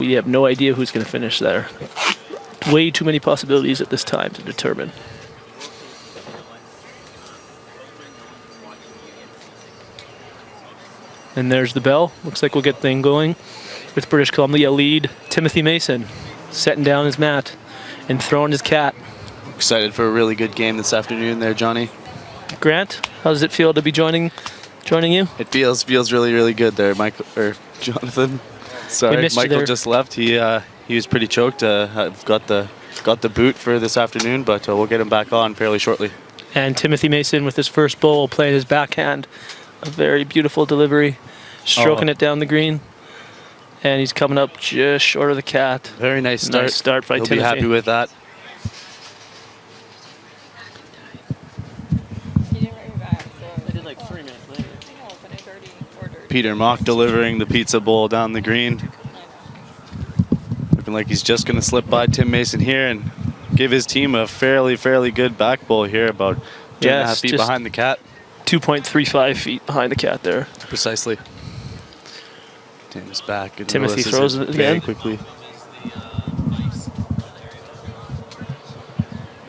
we have no idea who's going to finish there. Way too many possibilities at this time to determine. And there's the bell. Looks like we'll get thing going with British Columbia lead Timothy Mason setting down his mat and throwing his cat. Excited for a really good game this afternoon there, Johnny. Grant, how does it feel to be joining you? It feels really, really good there, Michael or Jonathan. Sorry, Michael just left. He was pretty choked. I've got the boot for this afternoon, but we'll get him back on fairly shortly. And Timothy Mason with his first bowl playing his backhand. A very beautiful delivery, stroking it down the green. And he's coming up just short of the cat. Very nice start. Nice start by Timothy. He'll be happy with that. Peter Mock delivering the pizza bowl down the green. Looking like he's just going to slip by Tim Mason here and give his team a fairly good back bowl here, about 2.5 feet behind the cat. 2.35 feet behind the cat there. Precisely. Tim's back. Timothy throws it again. Quickly.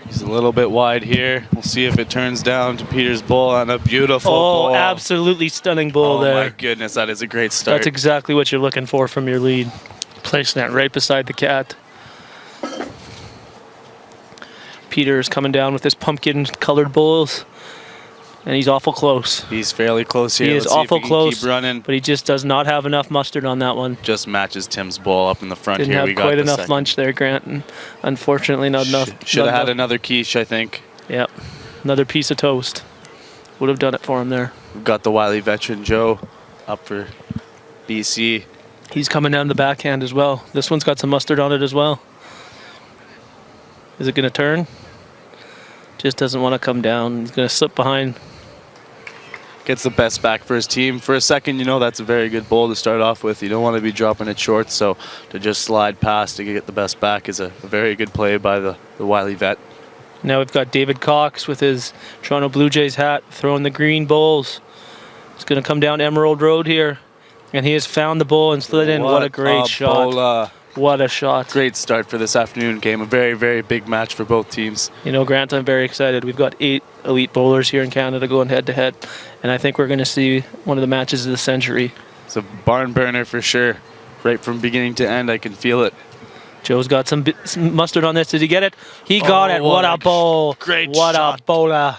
He's a little bit wide here. We'll see if it turns down to Peter's bowl on a beautiful bowl. Absolutely stunning bowl there. Oh my goodness, that is a great start. That's exactly what you're looking for from your lead. Placing that right beside the cat. Peter is coming down with his pumpkin-colored bowls. And he's awful close. He's fairly close here. He is awful close, keep running. But he just does not have enough mustard on that one. Just matches Tim's bowl up in the front Didn't here. have quite enough lunch there, Grant, and unfortunately not enough. Should have had another quiche, I think. Yep, another piece of toast. Would have done it for him there. We've got the wily veteran Joe up for BC. He's coming down the backhand as well. This one's got some mustard on it as well. Is it going to turn? Just doesn't want to come down. He's going to slip behind. Gets the best back for his team. For a second, you know, that's a very good bowl to start off with. You don't want to be dropping it short, so to just slide past to get the best back is a very good play by the wily vet. Now we've got David Cox with his Toronto Blue Jays hat throwing the green bowls. He's going to come down Emerald Road here, and he has found the bowl and slid in. What a great shot. What a shot. Great start for this afternoon game. A very big match for both teams. You know, Grant, I'm very excited. We've got 8 elite bowlers here in Canada going head-to-head, and I think we're going to see one of the matches of the century. It's a barn burner for sure. Right from beginning to end, I can feel it. Joe's got some mustard on this. Did he get it? He got it. What a bowl. Great what shot. A bowler.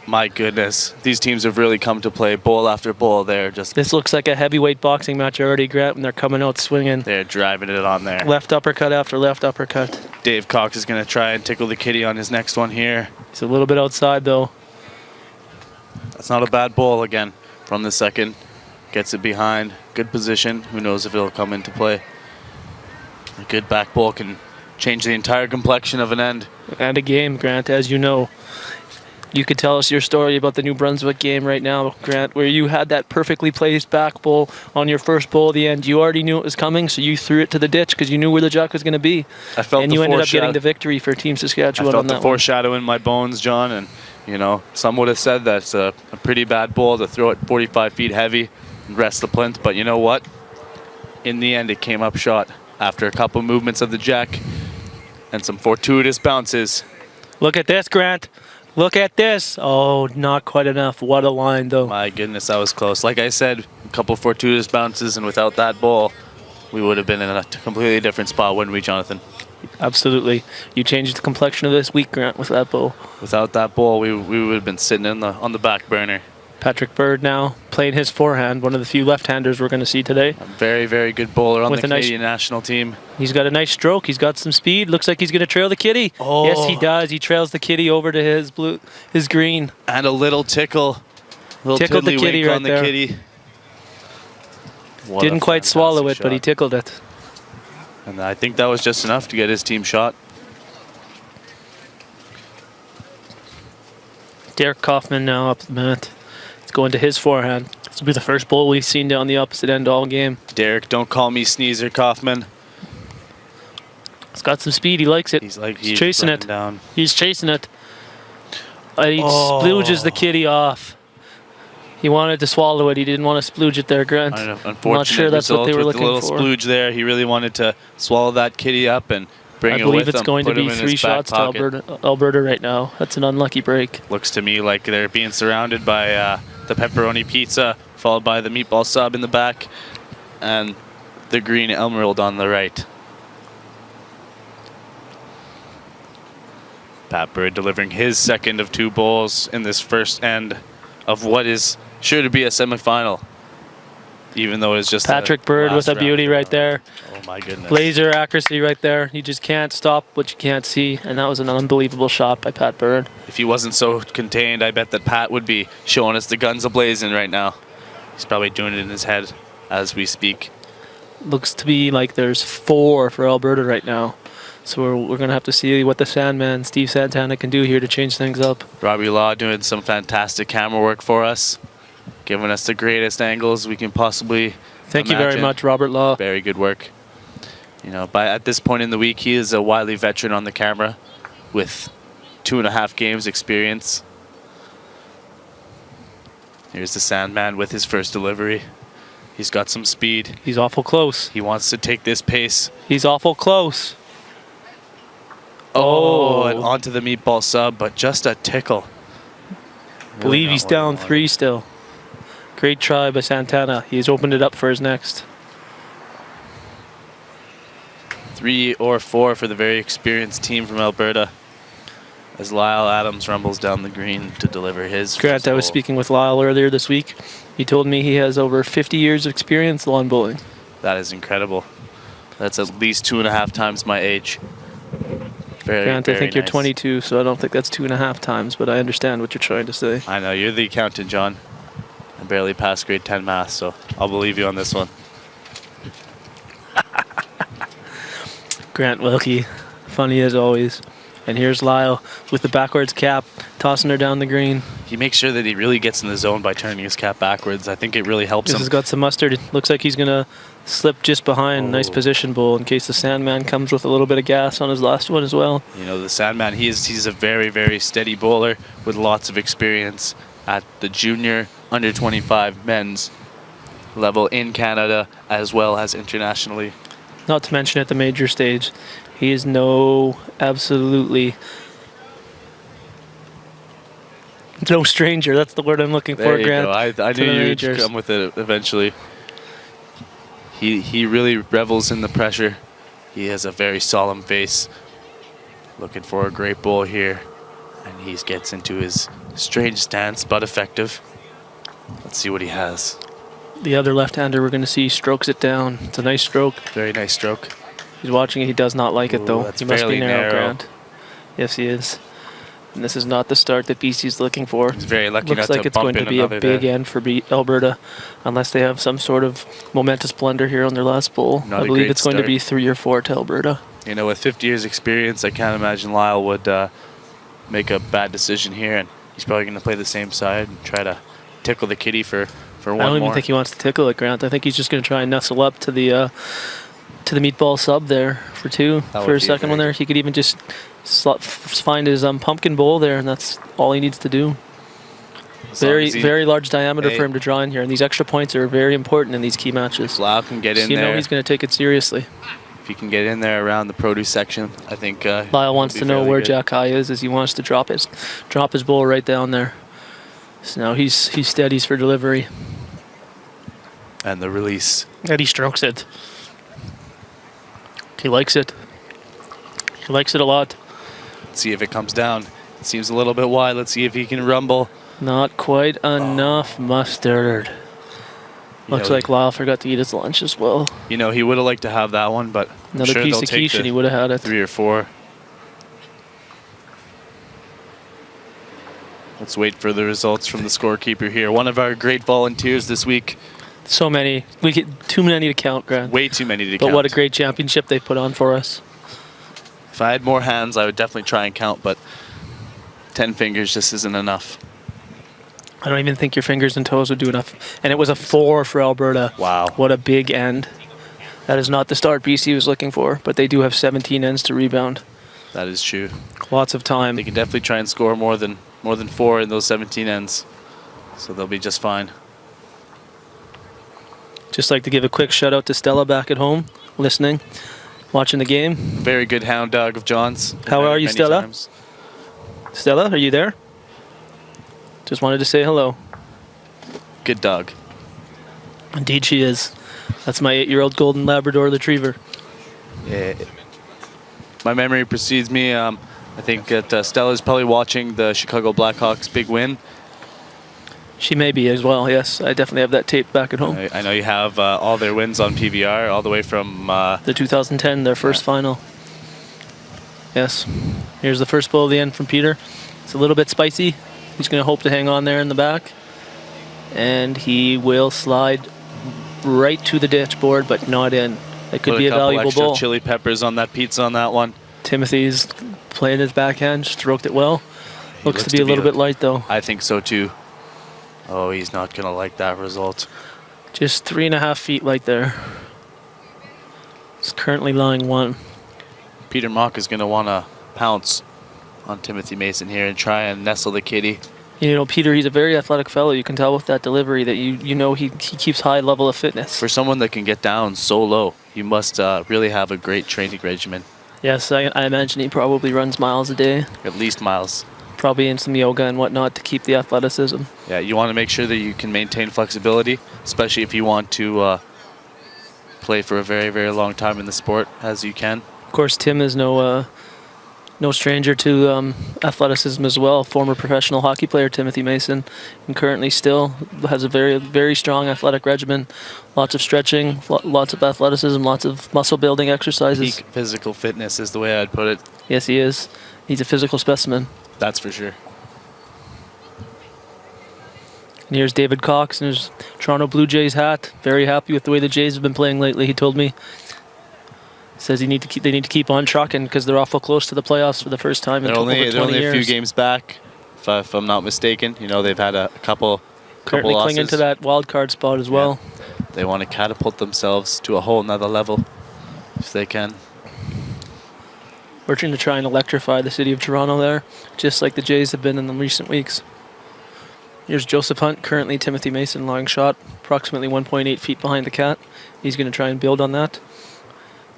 My goodness. These teams have really come to play bowl after bowl there. This looks like a heavyweight boxing match already, Grant, when they're coming out swinging. They're driving it on there. Left uppercut after left uppercut. Dave Cox is going to try and tickle the kitty on his next one here. He's a little bit outside, though. That's not a bad bowl again from the second. Gets it behind. Good position. Who knows if it'll come into play. A good back bowl can change the entire complexion of an end. And a game, Grant, as you know. You could tell us your story about the New Brunswick game right now, Grant, where you had that perfectly placed back bowl on your first bowl at the end. You already knew it was coming, so you threw it to the ditch because you knew where the jack was going to be. And you ended up getting the victory for Team Saskatchewan on that one. I felt the foreshadow in my bones, John, and you know, some would have said that's a pretty bad bowl to throw it 45 feet heavy and rest the plinth, but you know what? In the end, it came up short after a couple movements of the jack and some fortuitous bounces. Look at this, Grant. Look at this. Oh, not quite enough. What a line, though. My goodness, that was close. Like I said, a couple fortuitous bounces, and without that bowl, we would have been in a completely different spot, wouldn't we, Jonathan? Absolutely. You changed the complexion of this week, Grant, with that bowl. Without that bowl, we would have been sitting on the back burner. Patrick Bird now playing his forehand, one of the few left-handers we're going to see today. A very good bowler on the Canadian national team. He's got a nice stroke. He's got some speed. Looks like he's going to trail the kitty. Oh. Yes, he does. He trails the kitty over to his green. And a little tickle. Tickled the kitty right there. Didn't quite swallow it, but he tickled it. And I think that was just enough to get his team shot. Derek Kaufman now up the mat. Going to his forehand. This will be the first bowl we've seen down the opposite end all game. Derek, don't call me Sneezer, Kaufman. He's got some speed. He likes it. He's chasing it. Down. He's chasing it. He splooges the kitty off. He wanted to swallow it. He didn't want to splooge it there, Grant. I know, I'm unfortunate not sure that's what they were result with looking the little for. splooge there. He really wanted to swallow that kitty up and bring I it believe with it's him, going to put him be in 3 his back shots to pocket. Alberta right now. That's an unlucky break. Looks to me like they're being surrounded by the pepperoni pizza, followed by the meatball sub in the back, and the green emerald on the right. Pat Bird delivering his second of 2 bowls in this first end of what is sure to be a semifinal, even though it's just Patrick Bird with a beauty right there. Oh my goodness. Laser accuracy right there. You just can't stop what you can't see, and that was an unbelievable shot by Pat Bird. If he wasn't so contained, I bet that Pat would be showing us the guns a-blazing right now. He's probably doing it in his head as we speak. Looks to be like there's 4 for Alberta right now. So we're going to have to see what the Sandman, Steve Santana, can do here to change things up. Robbie Law doing some fantastic camera work for us, giving us the greatest angles we can possibly Thank you very imagine. much, Robert Law. Very good work. You know, at this point in the week, he is a wily veteran on the camera with 2.5 games experience. Here's the Sandman with his first delivery. He's got some speed. He's awful close. He wants to take this pace. He's awful close. Oh, and onto the meatball sub, but just a tickle. Believe he's down 3 still. Great try by Santana. He's opened it up for his next. 3 or 4 for the very experienced team from Alberta, as Lyall Adams rumbles down the green to deliver his Grant, first I was goal. speaking with Lyall earlier this week. He told me he has over 50 years of experience lawn bowling. That is incredible. That's at least 2.5 times my age. Very, Grant, I very think you're nice. 22, so I don't think that's 2.5 times, but I understand what you're trying to say. I know, you're the accountant, John. I barely passed grade 10 math, so I'll believe you on this one. Grant Wilkie, funny as always. And here's Lyall with the backwards cap, tossing her down the green. He makes sure that he really gets in the zone by turning his cap backwards. I think it really helps This him. has got some mustard. It looks like he's going to slip just behind. Nice position bowl in case the Sandman comes with a little bit of gas on his last one as well. You know, the Sandman, he's a very, very steady bowler with lots of experience at the junior under 25 men's level in Canada as well as internationally. Not to mention at the major stage. He is absolutely no stranger. That's the word I'm looking There for, you Grant. go. I to knew the you'd majors. come with it eventually. He really revels in the pressure. He has a very solemn face. Looking for a great bowl here. And he gets into his strange stance, but effective. Let's see what he has. The other left-hander we're going to see strokes it down. It's a nice stroke. Very nice stroke. He's watching it. He does not like it, Ooh, though. that's He must be fairly narrow, narrow. Grant. Yes, he is. And this is not the start that BC's looking for. He's very lucky Looks not like to it's bump going to in be a another big there. end for Alberta, unless they have some sort of momentous blunder here on their last bowl. Not I a believe great it's going to start. be 3 or 4 to Alberta. You know, with 50 years experience, I can't imagine Lyall would make a bad decision here, and he's probably going to play the same side and try to tickle the kitty for one I don't more. even think he wants to tickle it, Grant. I think he's just going to try and nestle up to the meatball sub there for 2. That For would his be second one very there, he could even just find his pumpkin bowl there, and that's all he needs to do. As long Very, as he- very large diameter Hey. for him to draw in here, and these extra points are very important in these key matches. Lyall can get So in you know there. he's going to take it seriously. If he can get in there around the produce section, I think Lyall wants he'll to be know fairly where good. Jack High is, as he wants to drop his bowl right down there. So now he steadies for delivery. And the release. And he strokes it. He likes it. He likes it a lot. Let's see if it comes down. It seems a little bit wide. Let's see if he can rumble. Not quite enough mustard. You Looks know, like Lyall forgot to eat his lunch as well. You know, he would have liked to have that one, but I'm Another sure piece they'll of take quiche the and he would have had it. 3 or 4. Let's wait for the results from the scorekeeper here. One of our great volunteers this week. So many. We get too many to count, Grant. Way too many to But count. what a great championship they put on for us. If I had more hands, I would definitely try and count, but 10 fingers just isn't enough. I don't even think your fingers and toes would do enough. And it was a 4 for Alberta. Wow. What a big end. That is not the start BC was looking for, but they do have 17 ends to rebound. That is true. Lots of time. They can definitely try and score more than 4 in those 17 ends. So they'll be just fine. Just like to give a quick shout out to Stella back at home, listening, watching the game. Very good hound dog of John's. How are you, Many Stella? times. Stella, are you there? Just wanted to say hello. Good dog. Indeed she is. That's my 8-year-old golden Labrador retriever. Yeah. My memory precedes me. I think that Stella's probably watching the Chicago Blackhawks' big win. She may be as well, yes. I definitely have that taped back at home. I know you have all their wins on PVR, all the way from... The 2010, their first final. Yes. Here's the first bowl of the end from Peter. It's a little bit spicy. He's going to hope to hang on there in the back. And he will slide right to the ditch board, but not in. That could be a valuable extra bowl. chili peppers on that pizza on that one. Timothy's playing his backhand, stroked it well. Looks to be a little bit light, though. I think so, too. Oh, he's not going to like that result. Just 3.5 feet light there. It's currently lying 1. Peter Mock is going to want to pounce on Timothy Mason here and try and nestle the kitty. You know, Peter, he's a very athletic fellow. You can tell with that delivery that you know he keeps high level of fitness. For someone that can get down so low, you must really have a great training regimen. Yes, I imagine he probably runs miles a day. At least miles. Probably in some yoga and whatnot to keep the athleticism. Yeah, you want to make sure that you can maintain flexibility, especially if you want to play for a very, very long time in the sport, as you can. Of course, Tim is no stranger to athleticism as well. Former professional hockey player Timothy Mason, and currently still has a very, very strong athletic regimen. Lots of stretching, lots of athleticism, lots of muscle building exercises. Peak physical fitness is the way I'd put it. Yes, he is. He's a physical specimen. That's for sure. And here's David Cox in his Toronto Blue Jays hat. Very happy with the way the Jays have been playing lately, he told me. Says they need to keep on trucking because they're awful close to the playoffs for the first time in over 20 years. They're only a few games back, if I'm not mistaken. You know, they've had a couple Currently losses. clinging to that wild card spot as well. They want to catapult themselves to a whole nother level if they can. Working to try and electrify the city of Toronto there, just like the Jays have been in the recent weeks. Here's Joseph Hunt, currently Timothy Mason, long shot, approximately 1.8 feet behind the cat. He's going to try and build on that.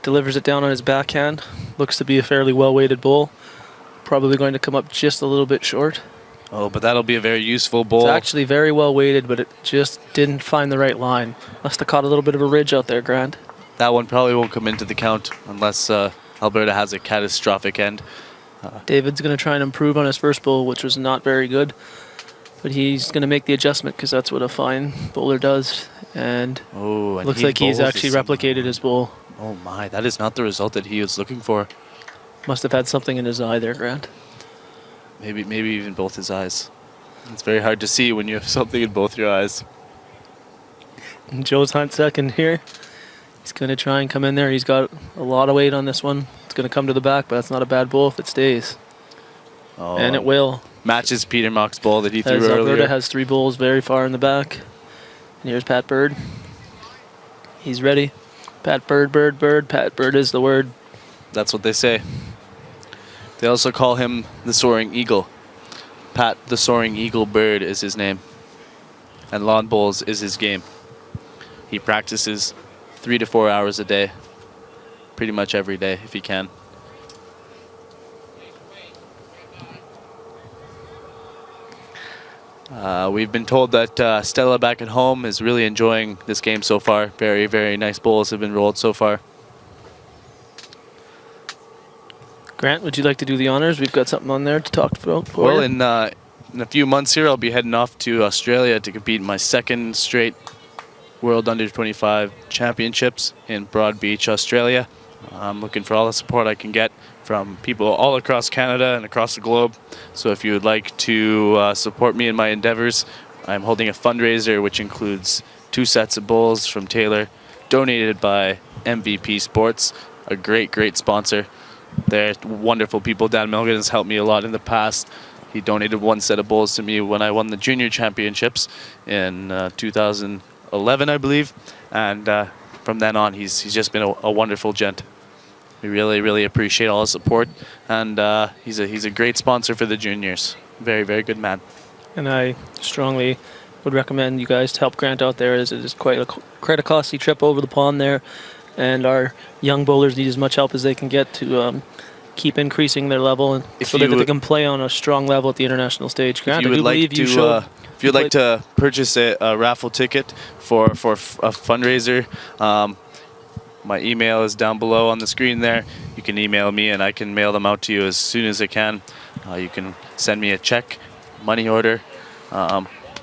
Delivers it down on his backhand. Looks to be a fairly well-weighted bowl. Probably going to come up just a little bit short. Oh, but that'll be a very useful bowl. It's actually very well-weighted, but it just didn't find the right line. Must have caught a little bit of a ridge out there, Grant. That one probably won't come into the count unless Alberta has a catastrophic end. David's going to try and improve on his first bowl, which was not very good. But he's going to make the adjustment because that's what a fine bowler does. And looks like he's actually replicated his bowl. Oh my, that is not the result that he was looking for. Must have had something in his eye there, Grant. Maybe even both his eyes. It's very hard to see when you have something in both your eyes. And Joe's Hunt second here. He's going to try and come in there. He's got a lot of weight on this one. It's going to come to the back, but that's not a bad bowl if it stays. Oh, And it will. Matches Peter Mock's ball that he threw As earlier. Alberta has 3 bowls very far in the back. And here's Pat Bird. He's ready. Pat Bird. Pat Bird is the word. That's what they say. They also call him the Soaring Eagle. Pat the Soaring Eagle Bird is his name. And lawn bowls is his game. He practices 3 to 4 hours a day. Pretty much every day if he can. We've been told that Stella back at home is really enjoying this game so far. Very, very nice bowls have been rolled so far. Grant, would you like to do the honors? We've got something on there to talk about. Well, in a few months here, I'll be heading off to Australia to compete in my second straight World Under-25 Championships in Broad Beach, Australia. I'm looking for all the support I can get from people all across Canada and across the globe. So if you would like to support me in my endeavors, I'm holding a fundraiser which includes 2 sets of bowls from Taylor, donated by MVP Sports, a great sponsor. They're wonderful people. Dan Milligan has helped me a lot in the past. He donated 1 set of bowls to me when I won the junior championships in 2011, I believe. And from then on, he's just been a wonderful gent. We really appreciate all his support, and he's a great sponsor for the juniors. Very good man. And I strongly would recommend you guys to help Grant out there, as it is quite a costly trip over the pond there, and our young bowlers need as much help as they can get to keep increasing their level, and so that they can play on a strong level at the international stage. Grant, if you would like to purchase a raffle ticket for a fundraiser, my email is down below on the screen there. You can email me and I can mail them out to you as soon as I can. You can send me a check, money order,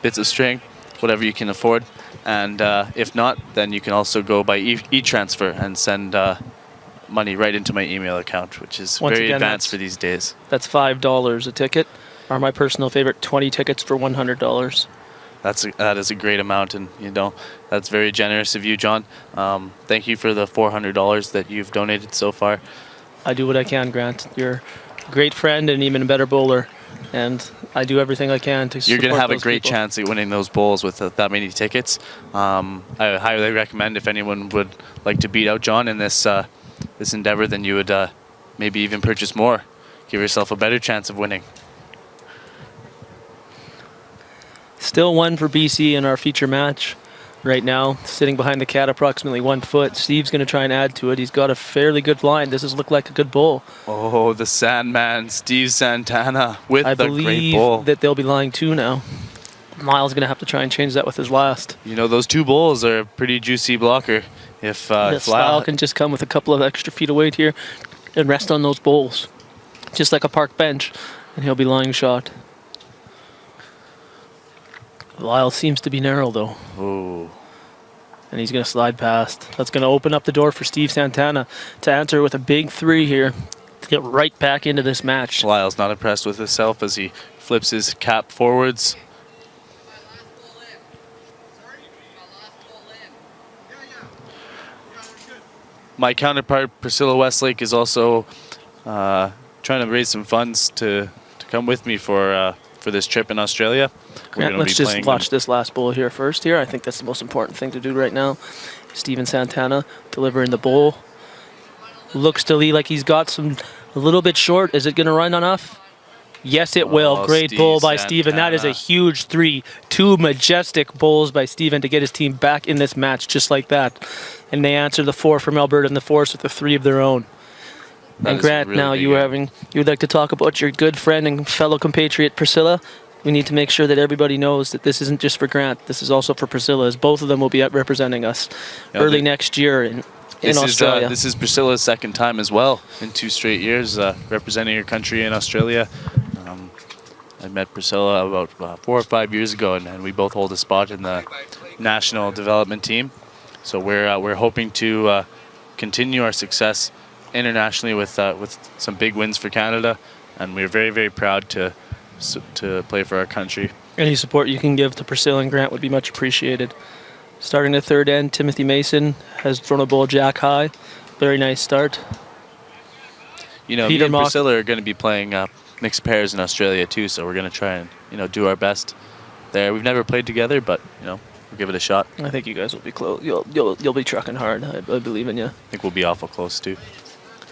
bits of string, whatever you can afford. And if not, then you can also go by e-transfer and send money right into my email account, which is very advanced for these days. That's $5 a ticket, or my personal favorite, 20 tickets for $100. That is a great amount, and that's very generous of you, John. Thank you for the $400 that you've donated so far. I do what I can, Grant. You're a great friend and even a better bowler, and I do everything I can to support. You're going to have a great chance at winning those bowls with that many tickets. I highly recommend, if anyone would like to beat out John in this endeavor, then you would maybe even purchase more. Give yourself a better chance of winning. Still 1 for BC in our feature match right now, sitting behind the cat approximately 1 foot. Steve's going to try and add to it. He's got a fairly good line. This has looked like a good bowl. Oh, the Sandman, Steve Santana with the great bowl. I believe that they'll be lying 2 now. Lyall's going to have to try and change that with his last. Those 2 bowls are a pretty juicy blocker. If Lyall can just come with a couple of extra feet of weight here and rest on those bowls, just like a park bench, and he'll be lying shot. Lyall seems to be narrow, though. Ooh. And he's going to slide past. That's going to open up the door for Steve Santana to answer with a big 3 here to get right back into this match. Lyall's not impressed with himself as he flips his cap forwards. My counterpart, Priscilla Westlake, is also trying to raise some funds to come with me for this trip in Australia. Grant, let's just watch this last bowl here first. I think that's the most important thing to do right now. Steven Santana delivering the bowl. Looks to Lee like he's got a little bit short. Is it going to run enough? Yes, it will. Great bowl by Steven. That is a huge 3. 2 majestic bowls by Steven to get his team back in this match just like that. And they answer the 4 from Alberta and the force with a 3 of their own. And Grant, really now you would like to talk about your good friend and fellow compatriot Priscilla. We need to make sure that everybody knows that this isn't just for Grant. This is also for Priscilla, as both of them will be representing us early next year in Australia. This is Priscilla's second time as well in 2 straight years representing her country in Australia. I met Priscilla about 4 or 5 years ago, and we both hold a spot in the national development team. So we're hoping to continue our success internationally with some big wins for Canada, and we're very, very proud to play for our country. Any support you can give to Priscilla and Grant would be much appreciated. Starting the third end, Timothy Mason has thrown a bowl jack high. Very nice start. Me and Priscilla are going to be playing mixed pairs in Australia too, so we're going to try and do our best there. We've never played together, but we'll give it a shot. I think you guys will be close. You'll be trucking hard. I believe in you. I think we'll be awful close too.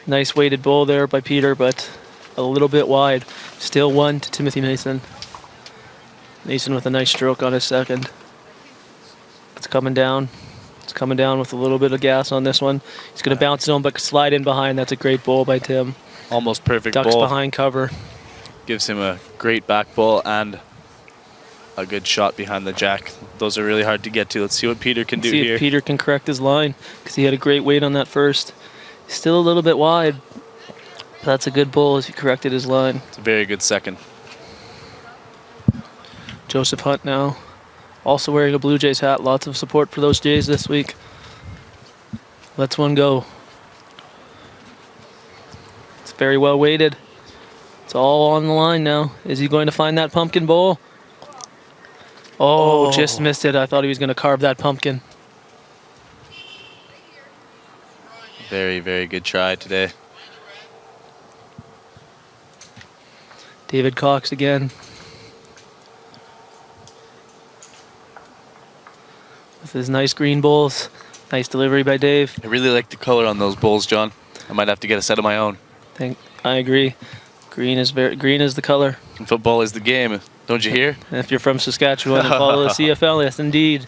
Nice weighted bowl there by Peter, but a little bit wide. Still 1 to Timothy Mason. Mason with a nice stroke on his second. It's coming down. It's coming down with a little bit of gas on this one. He's going to bounce it on, but slide in behind. That's a great bowl by Tim. Almost perfect Ducks bowl. Behind cover. Gives him a great back bowl and a good shot behind the jack. Those are really hard to get to. Let's see what Peter can do here. See if Peter can correct his line, because he had a great weight on that first. Still a little bit wide. But that's a good bowl as he corrected his line. It's a very good second. Joseph Hunt now. Also wearing a Blue Jays hat. Lots of support for those Jays this week. Let's one go. It's very well weighted. It's all on the line now. Is he going to find that pumpkin bowl? Oh, just missed it. I thought he was going to carve that pumpkin. Very, very good try today. David Cox again. With his nice green bowls. Nice delivery by Dave. I really like the color on those bowls, John. I might have to get a set of my own. I agree. Green is the color. And football is the game. Don't you hear? And if you're from Saskatchewan and follow the CFL, yes, indeed.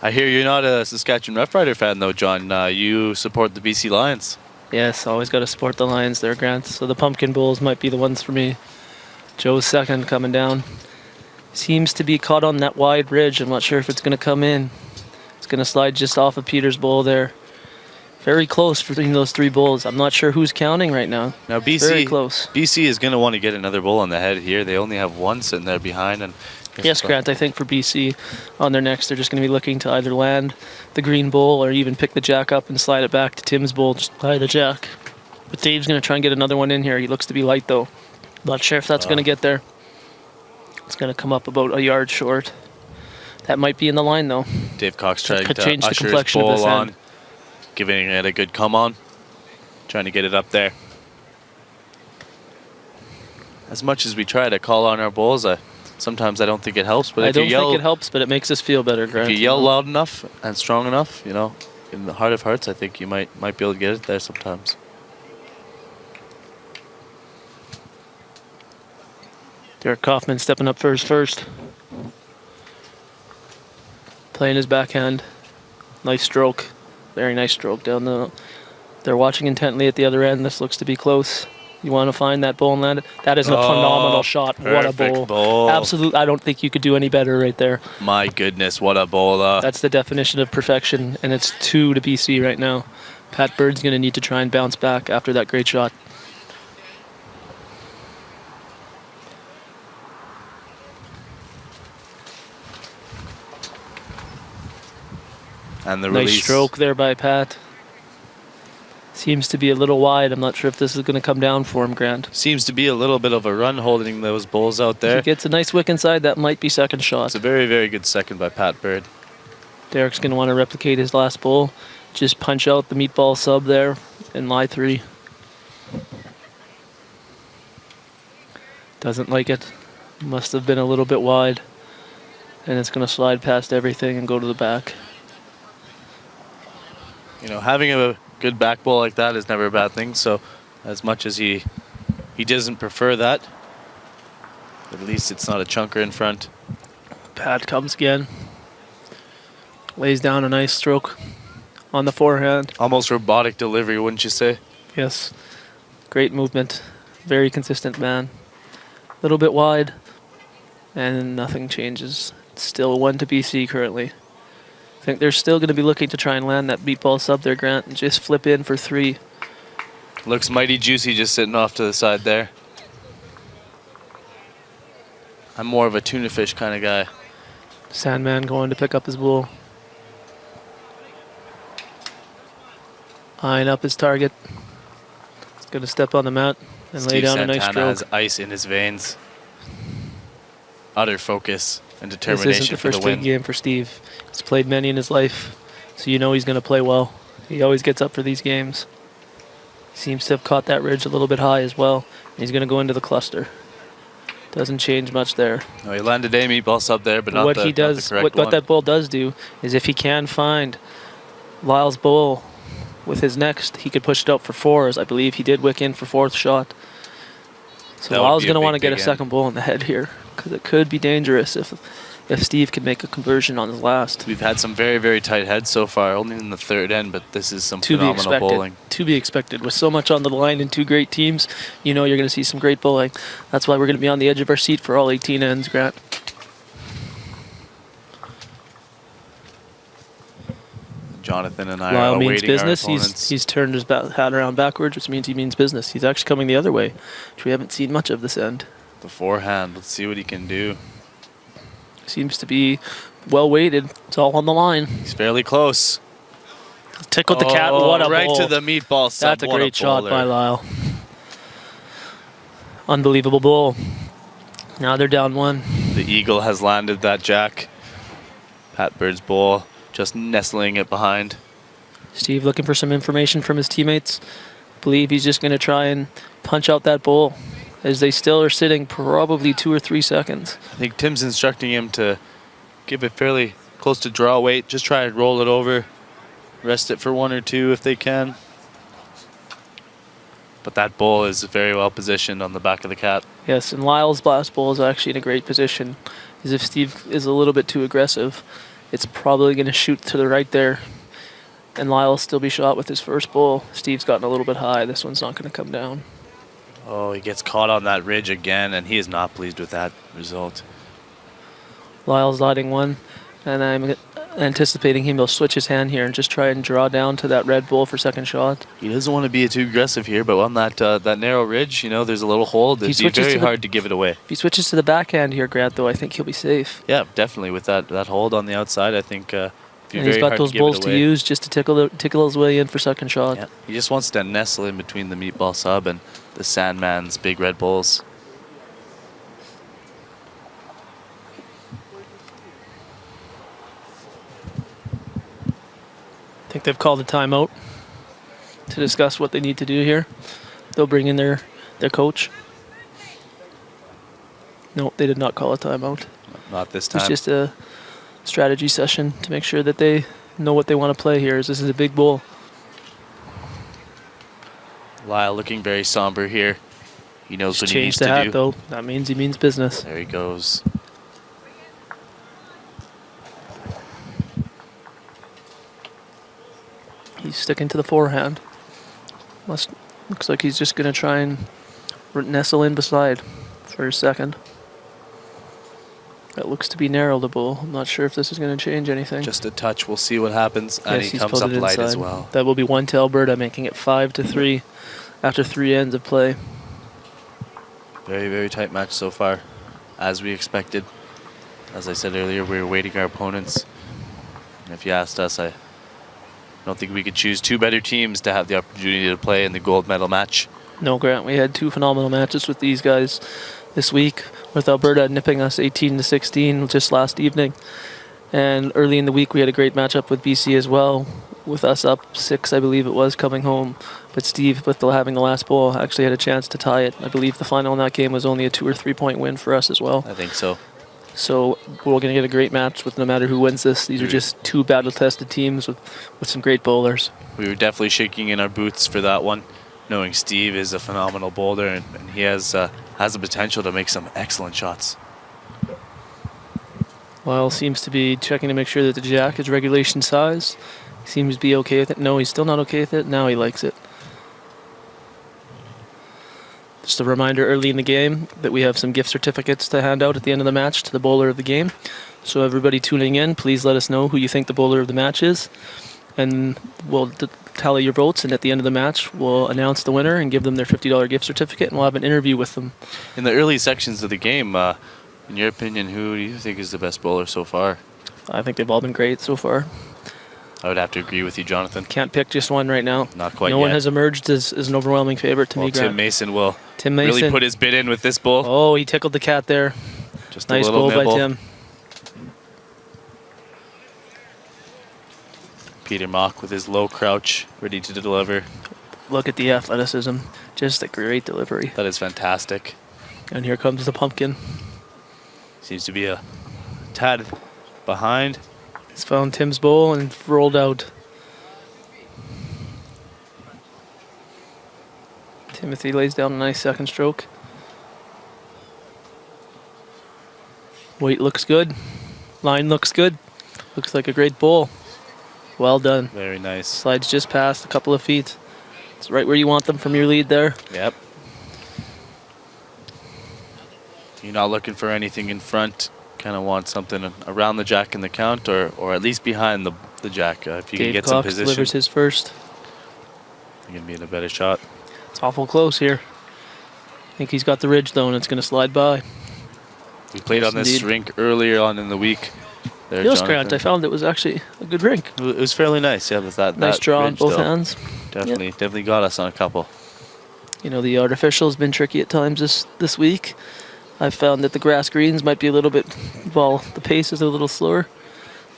I hear you're not a Saskatchewan Rough Rider fan, though, John. You support the BC Lions. Yes, always got to support the Lions there, Grant. So the Pumpkin Bulls might be the ones for me. Joe's second coming down. Seems to be caught on that wide ridge. I'm not sure if it's going to come in. It's going to slide just off of Peter's bull there. Very close between those three bulls. I'm not sure who's counting right now. Now Very close. BC is going to want to get another bull on the head here. They only have one sitting there behind. And Yes, Grant, I think for BC on their next, they're just going to be looking to either land the green bull or even pick the jack up and slide it back to Tim's bull just by the jack. But Dave's going to try and get another one in here. He looks to be light, though. Not sure if that's going to get there. It's going to come up about a yard short. That might be in the line, though. Dave Cox trying Could to change the usher his complexion of bull this on, end. giving it a good come on, trying to get it up there. As much as we try to call on our bulls, sometimes I don't think it helps. But I if you don't yell, think it helps, but it makes us feel better, Grant. if you yell loud enough and strong enough, you know, in the heart of hearts, I think you might be able to get it there sometimes. Derek Kaufman stepping up for his first. Playing his backhand. Nice stroke. Very nice stroke down the... They're watching intently at the other end. This looks to be close. You want to find that bull and land it? That is a phenomenal shot. What a Perfect bull. bull. Absolutely. I don't think you could do any better right there. My goodness, what a bull. That's the definition of perfection, and it's 2 to BC right now. Pat Bird's going to need to try and bounce back after that great shot. And the Nice release. stroke there by Pat. Seems to be a little wide. I'm not sure if this is going to come down for him, Grant. Seems to be a little bit of a run holding those bulls out If there. he gets a nice wick inside, that might be second shot. It's a very, very good second by Pat Bird. Derek's going to want to replicate his last bull. Just punch out the meatball sub there and lie 3. Doesn't like it. Must have been a little bit wide. And it's going to slide past everything and go to the back. You know, having a good back bull like that is never a bad thing. So, as much as he doesn't prefer that, at least it's not a chunker in front. Pat comes again. Lays down a nice stroke on the forehand. Almost robotic delivery, wouldn't you say? Yes. Great movement. Very consistent man. A little bit wide. And nothing changes. It's still 1 to BC currently. I think they're still going to be looking to try and land that meatball sub there, Grant, and just flip in for 3. Looks mighty juicy just sitting off to the side there. I'm more of a tuna fish kind of guy. Sandman going to pick up his bull. Eyeing up his target. He's going to step on the mat and lay down a nice Santana stroke. has ice in his veins. Utter focus and This determination isn't the for the first league win. game for Steve. He's played many in his life, so you know he's going to play well. He always gets up for these games. Seems to have caught that ridge a little bit high as well. He's going to go into the cluster. Doesn't change much there. No, he landed a meatball sub there, but not What the, he does, not the correct what one. that bull does do is if he can find Lyall's bull with his next, he could push it out for 4s. I believe he did wick in for 4th shot. So That would Lyall's be a going to want to big, get a big end. second bull in the head here because it could be dangerous if Steve can make a conversion on his last. We've had some very, very tight heads so far, only in the third end, but this is some To be phenomenal expected. bowling. To be expected. With so much on the line and 2 great teams, you know you're going to see some great bowling. That's why we're going to be on the edge of our seat for all 18 ends, Grant. Jonathan and I Lyall are means awaiting business. our opponents. He's turned his hat around backwards, which means he means business. He's actually coming the other way, which we haven't seen much of this end. The forehand. Let's see what he can do. Seems to be well weighted. It's all on the line. He's fairly close. Tickled the cat. What a right bowl. to the meatball sub. That's a What great shot bowler. by Lyall. Unbelievable bull. Now they're down 1. The eagle has landed that jack. Pat Bird's ball just nestling it behind. Steve looking for some information from his teammates. Believe he's just going to try and punch out that bull as they still are sitting probably 2 or 3 seconds. I think Tim's instructing him to give it fairly close to draw weight. Just try and roll it over. Rest it for 1 or 2 if they can. But that bowl is very well positioned on the back of the cat. Yes, and Lyall's last bowl is actually in a great position. As if Steve is a little bit too aggressive, it's probably going to shoot to the right there. And Lyall will still be shot with his first bowl. Steve's gotten a little bit high. This one's not going to come down. Oh, he gets caught on that ridge again, and he is not pleased with that result. Lyall's lighting one, and I'm anticipating him will switch his hand here and just try and draw down to that red bowl for second shot. He doesn't want to be too aggressive here, but on that narrow ridge, there's a little hole. It'd be very hard to give it away. If he switches to the backhand here, Grant, though, I think he'll be safe. Yeah, definitely. With that hold on the outside, I think and he's got those bowls to use just to tickle his way in for second shot. Yeah. He just wants to nestle in between the meatball sub and the Sandman's big red bowls. I think they've called a timeout to discuss what they need to do here. They'll bring in their coach. No, they did not call a timeout. Not this time. It's just a strategy session to make sure that they know what they want to play here. As this is a big bowl. Lyall looking very somber here. He knows what he needs to do. Change the hat, though. That means he means business. There he goes. He's sticking to the forehand. Looks like he's just going to try and nestle in beside for his second. That looks to be narrow, the bowl. I'm not sure if this is going to change anything. Just a touch. We'll see what happens. Yes, and he comes up light as well. That will be 1 to Alberta, making it 5-3 after 3 ends of play. Very, very tight match so far, as we expected. As I said earlier, we were waiting our opponents. And if you asked us, I don't think we could choose two better teams to have the opportunity to play in the gold medal match. No, Grant, we had 2 phenomenal matches with these guys this week, with Alberta nipping us 18-16 just last evening. And early in the week, we had a great matchup with BC as well, with us up 6, I believe it was, coming home. But Steve, with having the last bowl, actually had a chance to tie it. I believe the final in that game was only a 2 or 3 point win for us as well. I think so. So we're going to get a great match with no matter who wins this. These are just 2 battle-tested teams with some great bowlers. We were definitely shaking in our boots for that one, knowing Steve is a phenomenal bowler and he has the potential to make some excellent shots. Lyall seems to be checking to make sure that the jack is regulation size. He seems to be okay with it. No, he's still not okay with it. Now he likes it. Just a reminder early in the game that we have some gift certificates to hand out at the end of the match to the bowler of the game. So everybody tuning in, please let us know who you think the bowler of the match is. And we'll tally your votes, and at the end of the match, we'll announce the winner and give them their $50 gift certificate, and we'll have an interview with them. In the early sections of the game, in your opinion, who do you think is the best bowler so far? I think they've all been great so far. I would have to agree with you, Jonathan. Can't pick just one right now. Not quite yet. No one has emerged as an overwhelming favorite to me, Grant. Tim Mason will really put his bid in with this bowl. Oh, he tickled the cat there. Just nice a little bowl nibble by Tim. Peter Mock with his low crouch, ready to deliver. Look at the athleticism. Just a great delivery. That is fantastic. And here comes the pumpkin. Seems to be a tad behind. He's found Tim's bowl and rolled out. Timothy lays down a nice second stroke. Weight looks good. Line looks good. Looks like a great bowl. Well done. Very nice. Slides just past a couple of feet. It's right where you want them from your lead there. Yep. You're not looking for anything in front. Kind of want something around the jack in the count, or at least behind the jack. If you can get some position, delivers his first. You're gonna be in a better shot. It's awful close here. I think he's got the ridge though, and it's gonna slide by. We played on this rink earlier on in the week. Yes, Grant. I found it was actually a good rink. It was fairly nice. Yeah, with that nice draw on both hands. Definitely got us on a couple. You know, the artificial has been tricky at times this week. I've found that the grass greens might be a little bit, well, the pace is a little slower.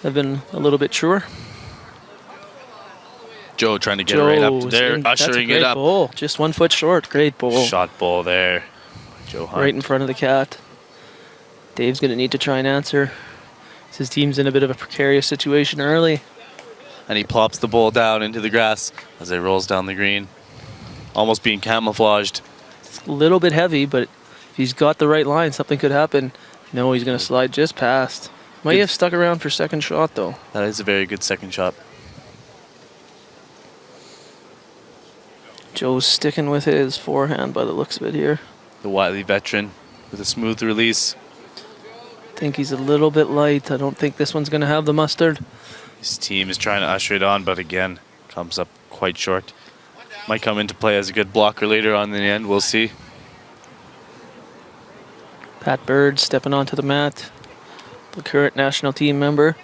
I've been a little bit sure. Joe trying to get it right up there, ushering it up. Bowl. Just 1 foot short. Great bowl. Shot bowl there. Joe Hunt. Right in front of the cat. Dave's going to need to try and answer. His team's in a bit of a precarious situation early. And he plops the bowl down into the grass as it rolls down the green. almost being camouflaged. It's a little bit heavy, but if he's got the right line, something could happen. No, he's going to slide just past. Might have stuck around for second shot, though. That is a very good second shot. Joe's sticking with his forehand by the looks of it here. The wily veteran with a smooth release. I think he's a little bit light. I don't think this one's going to have the mustard. His team is trying to usher it on, but again, comes up quite short. Might come into play as a good blocker later on in the end. We'll see. Pat Bird stepping onto the mat. The current national team member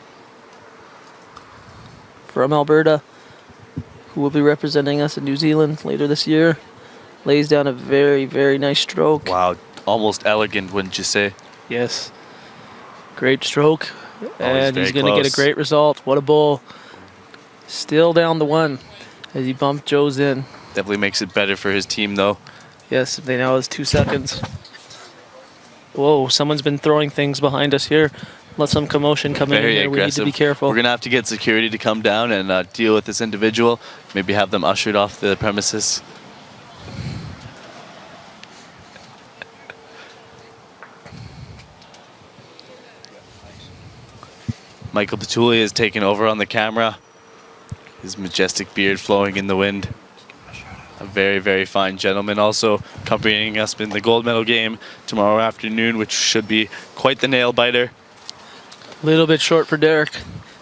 from Alberta, who will be representing us in New Zealand later this year. Lays down a very, very nice stroke. Wow, almost elegant, wouldn't you say? Yes. Great stroke. And he's very going to get close. a great result. What a bowl. Still down the one as he bumped Joe's in. Definitely makes it better for his team, though. Yes, they now has 2 seconds. Whoa, someone's been throwing things behind us here. Let some commotion come in Very here. aggressive. We need to be careful. We're going to have to get security to come down and deal with this individual. Maybe have them ushered off the premises. Michael Petulli has taken over on the camera. His majestic beard flowing in the wind. A very, very fine gentleman. Also accompanying us in the gold medal game tomorrow afternoon, which should be quite the nail biter. A little bit short for Derek.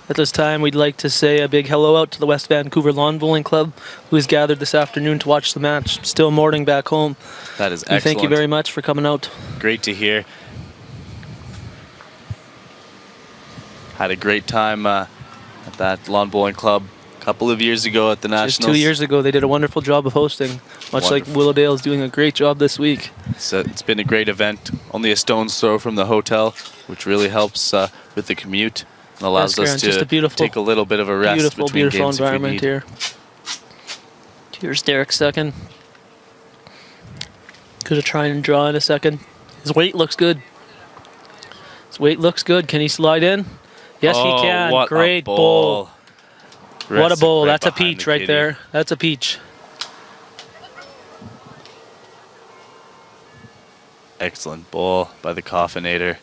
At this time, we'd like to say a big hello out to the West Vancouver Lawn Bowling Club, who has gathered this afternoon to watch the match. Still morning back home. That is We excellent. thank you very much for coming out. Great to hear. Had a great time at that lawn bowling club a couple of years ago at the Just Nationals. 2 years ago, they did a wonderful job of hosting, much like Wonderful. Willowdale is doing a great job this week. It's been a great event. Only a stone's throw from the hotel, which really helps with the commute and allows Yes, us Grant, just to a beautiful- take a little bit of a rest Beautiful, between beautiful games if we environment need. here. Here's Derek second. Gonna try and draw in a second. His weight looks good. His weight looks good. Can he slide in? Yes, he can. What Great a bowl. What a Rests bowl. right That's a behind peach the right kitty. there. That's a peach. Excellent bowl by the Coffinator.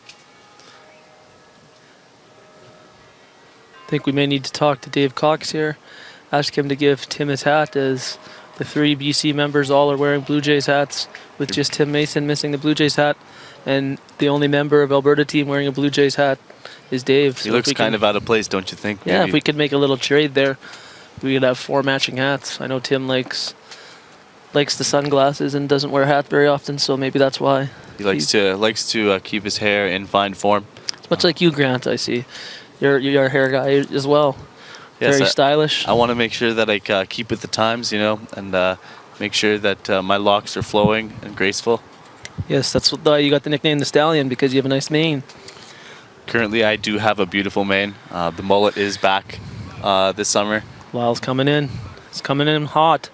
I think we may need to talk to Dave Cox here. Ask him to give Tim his hat, as the 3 BC members all are wearing Blue Jays hats, with just Tim Mason missing the Blue Jays hat. And the only member of Alberta team wearing a Blue Jays hat is Dave. He looks kind of out of place, don't you think? Yeah, Maybe if we could make a little trade there, we could have 4 matching hats. I know Tim likes the sunglasses and doesn't wear hats very often, so maybe that's why. he likes to keep his hair in fine form. Much like you, Grant, I see. You're a hair guy as well. Yes, Very stylish. I want to make sure that I keep with the times, and make sure that my locks are flowing and graceful. Yes, that's why you got the nickname the Stallion, because you have a nice mane. Currently, I do have a beautiful mane. The mullet is back this summer. Lyall's coming in. He's coming in hot.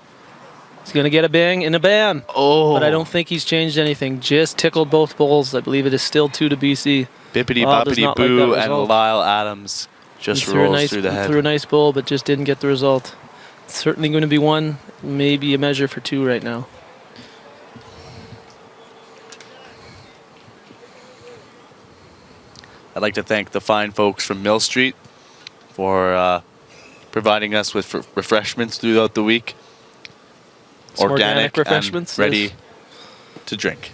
He's going to get a bang and a bam. Oh, But I don't think he's changed anything. Just tickled both bowls. I believe it is still 2 to BC. Bippity Lyle does boppity not like boo, that and result. Lyall Adams just He threw rolls through the head. threw a nice bowl, but just didn't get the result. It's certainly going to be 1, maybe a measure for 2 right now. I'd like to thank the fine folks from Mill Street for providing us with refreshments throughout the week. Some organic and refreshments, ready yes. to drink. Here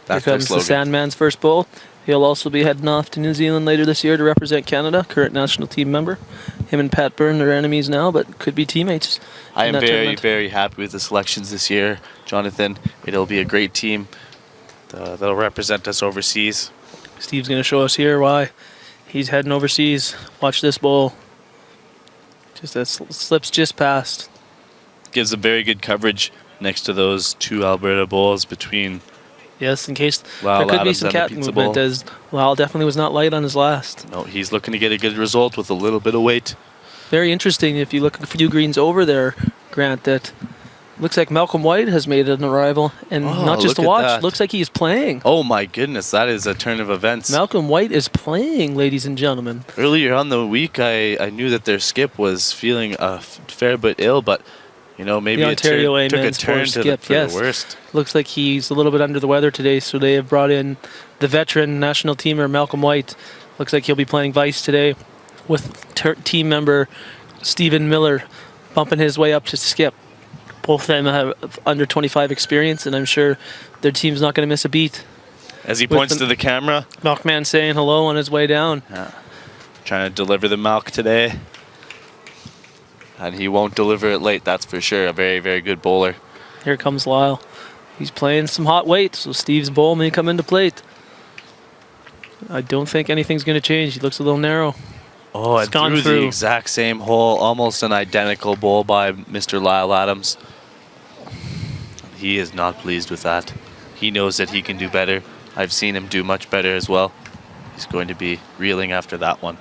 That's their comes the slogan. Sandman's first bowl. He'll also be heading off to New Zealand later this year to represent Canada, current national team member. Him and Pat Byrne are enemies now, but could be teammates. I in am that very, tournament. very happy with the selections this year, Jonathan. It'll be a great team that'll represent us overseas. Steve's going to show us here why he's heading overseas. Watch this bowl. Just that slips just past. Gives a very good coverage next to those 2 Alberta bowls between. Yes, in case Lyall there could be Adams some and the cat pizza movement, bowl. as Lyall definitely was not light on his last. No, he's looking to get a good result with a little bit of weight. Very interesting if you look a few greens over there, Grant, that looks like Malcolm White has made an arrival. And Oh, not just look to at watch, that. looks like he's playing. Oh my goodness, that is a turn of events. Malcolm White is playing, ladies and gentlemen. Earlier on the week, I knew that their skip was feeling a fair bit ill, but you know, maybe The Ontario it took a men's turn horse to skip, for yes. the worst. Looks like he's a little bit under the weather today, so they have brought in the veteran national teamer Malcolm White. Looks like he'll be playing vice today with team member Stephen Miller bumping his way up to skip. Both of them have under 25 experience, and I'm sure their team's not going to miss a beat. As he points to the camera. Milkman saying hello on his way down. Yeah. Trying to deliver the milk today. And he won't deliver it late, that's for sure. A very, very good bowler. Here comes Lyall. He's playing some hot weight, so Steve's bowl may come into plate. I don't think anything's going to change. He looks a little narrow. Oh, and through the exact same hole, almost an identical bowl by Mr. Lyall Adams. He is not pleased with that. He knows that he can do better. I've seen him do much better as well. He's going to be reeling after that one.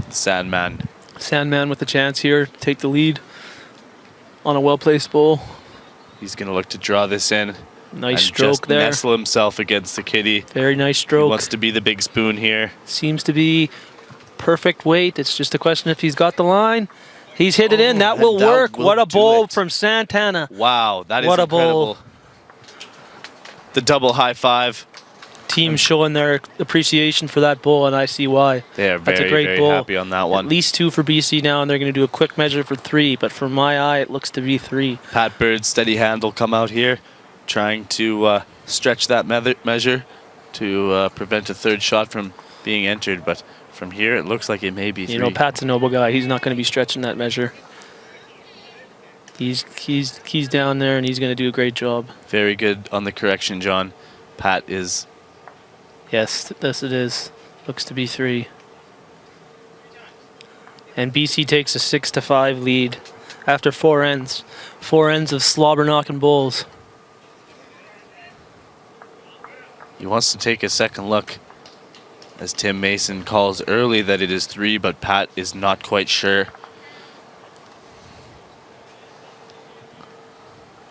Sandman. Sandman with a chance here to take the lead on a well-placed bowl. He's going to look to draw this in. Nice and stroke just there. Nestle himself against the kitty. Very nice stroke. He wants to be the big spoon here. Seems to be perfect weight. It's just a question if he's got the line. He's hit it in. That will work. What a bowl from Santana. Wow, that is what incredible. A bowl. The double high five. Team showing their appreciation for that bowl, and I see why. They are That's very, a great very bowl. happy on that one. At least 2 for BC now, and they're going to do a quick measure for 3. But from my eye, it looks to be 3. Pat Bird's steady hand will come out here, trying to stretch that measure to prevent a third shot from being entered. But from here, it looks like it may be 3. You know, Pat's a noble guy. He's not going to be stretching that measure. He's down there, and he's going to do a great job. Very good on the correction, John. Pat is... Yes, this it is. Looks to be 3. And BC takes a 6-5 lead after 4 ends. 4 ends of slobber knocking bowls. He wants to take a second look as Tim Mason calls early that it is 3, but Pat is not quite sure.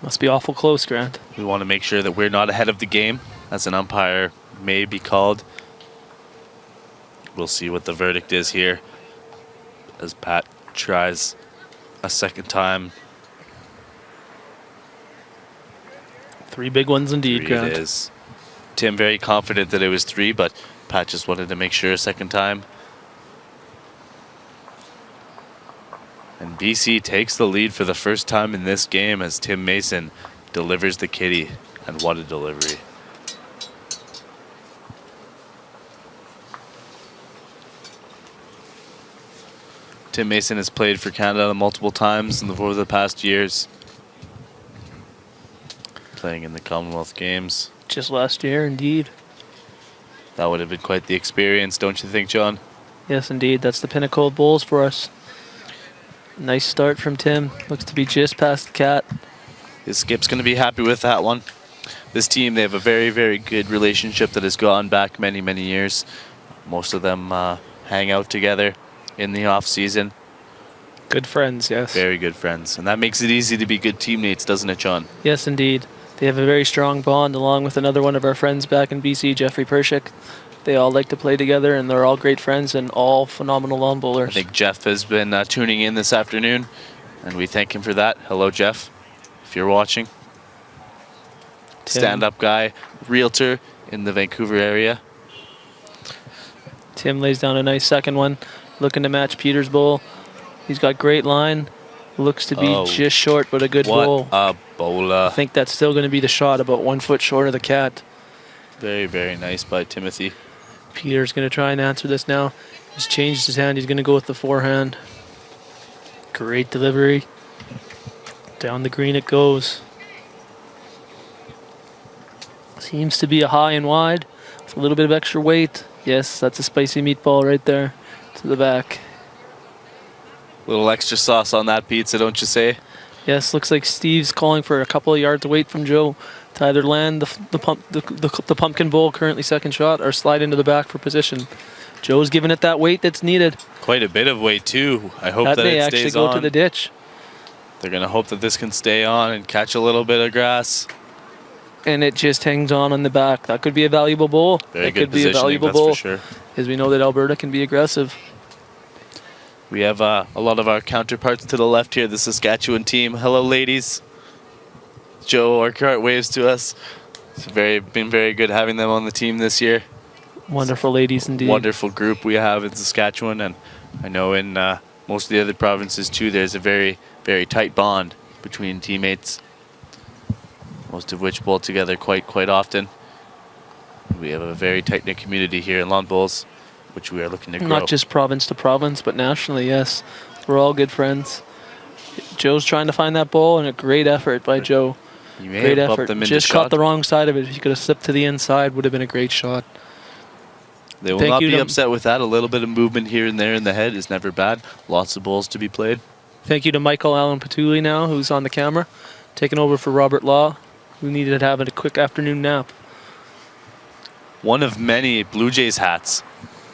Must be awful close, Grant. We want to make sure that we're not ahead of the game as an umpire may be called. We'll see what the verdict is here as Pat tries a second time. 3 big ones indeed, 3 Grant. it is. Tim very confident that it was 3, but Pat just wanted to make sure a second time. And BC takes the lead for the first time in this game as Tim Mason delivers the kitty. And what a delivery. Tim Mason has played for Canada multiple times over the past years. Playing in the Commonwealth Games. Just last year, indeed. That would have been quite the experience, don't you think, John? Yes, indeed. That's the pinnacle of bowls for us. Nice start from Tim. Looks to be just past the cat. His skip's going to be happy with that one. This team, they have a very, very good relationship that has gone back many, many years. Most of them hang out together in the off season. Good friends, yes. Very good friends. And that makes it easy to be good teammates, doesn't it, John? Yes, indeed. They have a very strong bond along with another one of our friends back in BC, Jeffrey Pershik. They all like to play together, and they're all great friends and all phenomenal lawn bowlers. I think Jeff has been tuning in this afternoon, and we thank him for that. Hello, Jeff, if you're watching. Stand-up guy, realtor in the Vancouver area. Tim lays down a nice second one, looking to match Peter's bowl. He's got great line. Looks to be just short, but a good bowl. What a bowler. I think that's still going to be the shot, about 1 foot short of the cat. Very, very nice by Timothy. Peter's going to try and answer this now. He's changed his hand. He's going to go with the forehand. Great delivery. Down the green it goes. Seems to be a high and wide with a little bit of extra weight. Yes, that's a spicy meatball right there to the back. Little extra sauce on that pizza, don't you say? Yes, looks like Steve's calling for a couple of yards of weight from Joe to either land the pumpkin bowl, currently second shot, or slide into the back for position. Joe's giving it that weight that's needed. Quite a bit of weight too. I hope that may it actually stays go on. to the ditch. They're going to hope that this can stay on and catch a little bit of grass. And it just hangs on the back. That could be a valuable bowl. Very that good could be a positioning, valuable that's bowl, for sure. because we know that Alberta can be aggressive. We have a lot of our counterparts to the left here, the Saskatchewan team. Hello, ladies. Joe Orchart waves to us. It's been very good having them on the team this year. Wonderful ladies indeed. Wonderful group we have in Saskatchewan, and I know in most of the other provinces too, there's a very, very tight bond between teammates, most of which bowl together quite often. We have a very tight-knit community here in Lawn Bowls, which we are looking to grow. Not just province to province, but nationally, yes. We're all good friends. Joe's trying to find that bowl, and a great effort by Joe. You may Great have bumped effort. them into Just shot. caught the wrong side of it. If he could have slipped to the inside, would have been a great shot. They will Thank not you be to- upset with that. A little bit of movement here and there in the head is never bad. Lots of bowls to be played. Thank you to Michael Allen Patuli now, who's on the camera, taking over for Robert Law, who needed to have a quick afternoon nap. One of many Blue Jays hats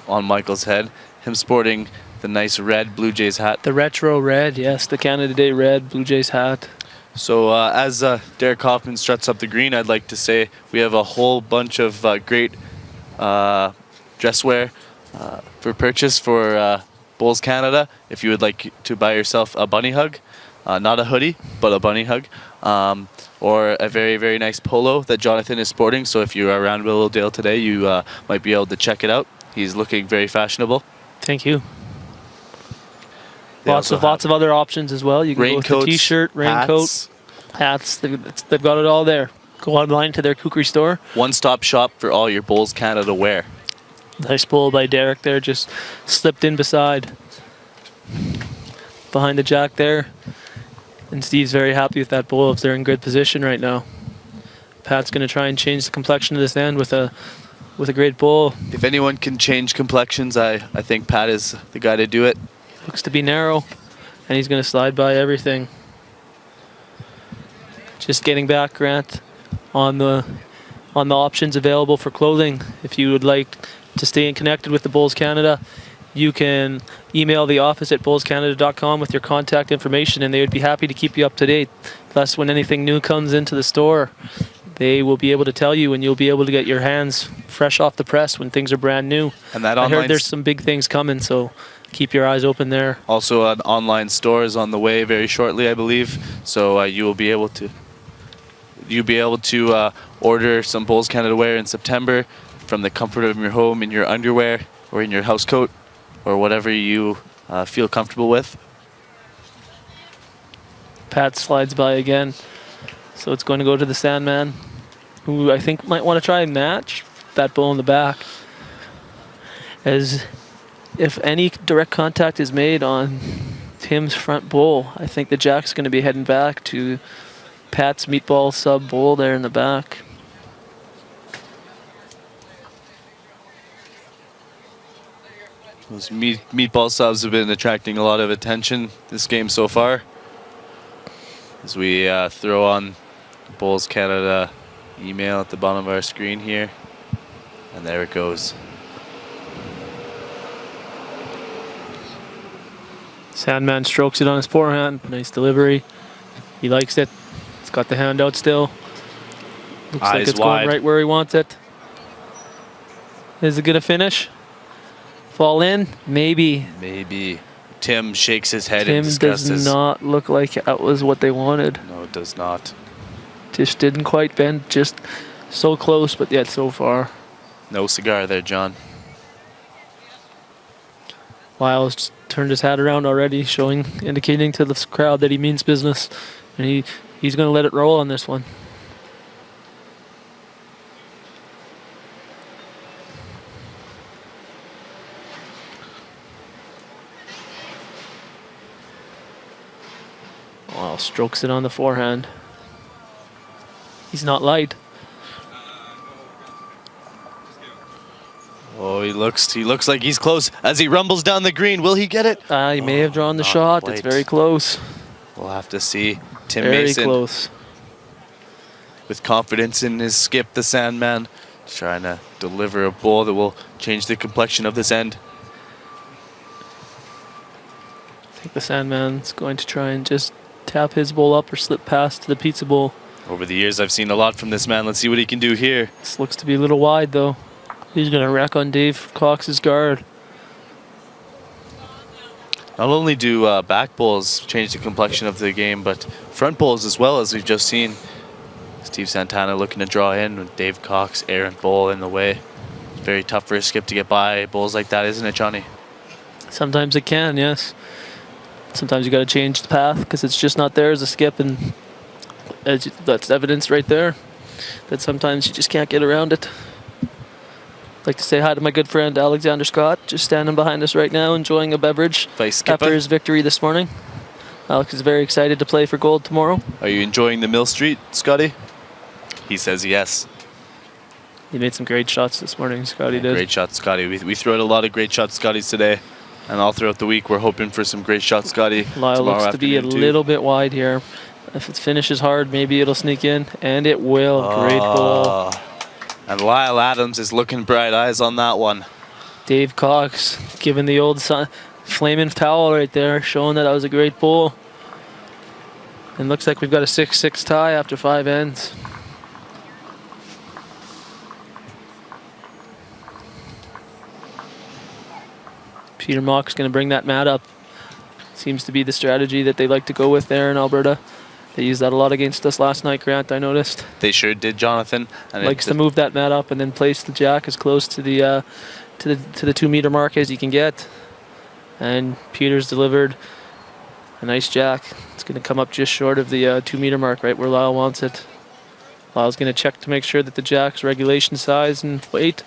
on Michael's head. Him sporting the nice red Blue Jays hat. The retro red, yes, the Canada Day red Blue Jays hat. So as Derek Hoffman struts up the green, I'd like to say we have a whole bunch of great dress wear for purchase for Bulls Canada. If you would like to buy yourself a bunny hug, not a hoodie, but a bunny hug, or a very, very nice polo that Jonathan is sporting. So if you are around Willowdale today, you might be able to check it out. He's looking very fashionable. Thank you. They Lots also of other options as well. You can go with the raincoats, t-shirt, raincoat, hats. They've got it all there. Go online to their Kukri store. One-stop shop for all your Bulls Canada wear. Nice bowl by Derek there, just slipped in behind the jack there. And Steve's very happy with that bowl if they're in good position right now. Pat's going to try and change the complexion of this end with a great bowl. If anyone can change complexions, I think Pat is the guy to do it. Looks to be narrow, and he's going to slide by everything. Just getting back, Grant, on the options available for clothing. If you would like to stay connected with the Bulls Canada, you can email the office at bullscanada.com with your contact information, and they would be happy to keep you up to date. Plus, when anything new comes into the store, they will be able to tell you, and you'll be able to get your hands fresh off the press when things are brand new. And that I online heard there's some big things coming, so keep your eyes open there. Also, an online store is on the way very shortly, I believe. So you will be able to order some Bulls Canada wear in September from the comfort of your home in your underwear or in your house coat or whatever you feel comfortable with. Pat slides by again, so it's going to go to the Sandman, who I think might want to try and match that bowl in the back. As if any direct contact is made on Tim's front bowl, I think the jack's going to be heading back to Pat's meatball sub bowl there in the back. Those meatball subs have been attracting a lot of attention this game so far. As we throw on Bulls Canada email at the bottom of our screen here. And there it goes. Sandman strokes it on his forehand. Nice delivery. He likes it. It's got the hand out still. Looks like Eyes it's wide. going right where he wants it. Is it going to finish? Fall in? Maybe. Maybe. Tim shakes his head Tim and discusses. does not look like that was what they wanted. No, it does not. Just didn't quite bend. Just so close, but yet so far. No cigar there, John. Lyall's just turned his hat around already, indicating to the crowd that he means business. And he's going to let it roll on this one. Wow, strokes it on the forehand. He's not light. Oh, he looks like he's close as he rumbles down the green. Will he get it? He may have drawn the not shot. quite. It's very close. We'll have to see. Tim Very Mason close. with confidence in his skip, the Sandman, trying to deliver a ball that will change the complexion of this end. I think the Sandman's going to try and just tap his bowl up or slip past to the pizza bowl. Over the years, I've seen a lot from this man. Let's see what he can do here. This looks to be a little wide, though. He's going to wreck on Dave Cox's guard. Not only do back bowls change the complexion of the game, but front bowls as well, as we've just seen. Steve Santana looking to draw in with Dave Cox, errant bowl in the way. It's very tough for a skip to get by bowls like that, isn't it, Johnny? Sometimes it can, yes. Sometimes you got to change the path because it's just not there as a skip, and that's evidence right there that sometimes you just can't get around it. I'd like to say hi to my good friend Alexander Scott, just standing behind us right now, enjoying a beverage after his victory this morning. Alex is very excited to play for gold tomorrow. Are you enjoying the Mill Street, Scotty? He says yes. He made some great shots this morning, Scotty did. Great shots, Scotty. We threw out a lot of great shots, Scotty's today. And all throughout the week, we're hoping for some great shots, Scotty. Lyall looks to be a little bit wide here. If it finishes hard, maybe it'll sneak in, and it will. Great ball. And Lyall Adams is looking bright eyes on that one. Dave Cox giving the old flaming towel right there, showing that was a great ball. And looks like we've got a 6-6 tie after 5 ends. Peter Mock's going to bring that mat up. Seems to be the strategy that they like to go with there in Alberta. They used that a lot against us last night, Grant, I noticed. They sure did, Jonathan. And likes to move that mat up and then place the jack as close to the 2 meter mark as you can get. And Peter's delivered a nice jack. It's going to come up just short of the 2 meter mark, right where Lyall wants it. Lyall's going to check to make sure that the jack's regulation size and weight.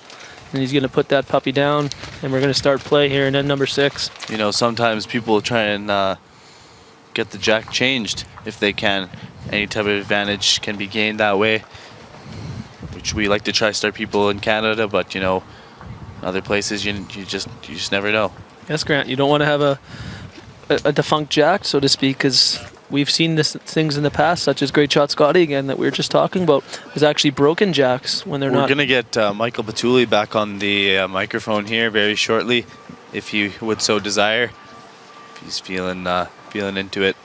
And he's going to put that puppy down, and we're going to start play here in end number 6. You know, sometimes people try and get the jack changed if they can. Any type of advantage can be gained that way, which we like to try start people in Canada, but you know, other places you just never know. Yes, Grant, you don't want to have a defunct jack, so to speak, because we've seen things in the past, such as Great Shot Scotty again that we were just talking about. There's actually broken jacks when they're not. We're going to get Michael Batuli back on the microphone here very shortly, if you would so desire. If he's feeling into it.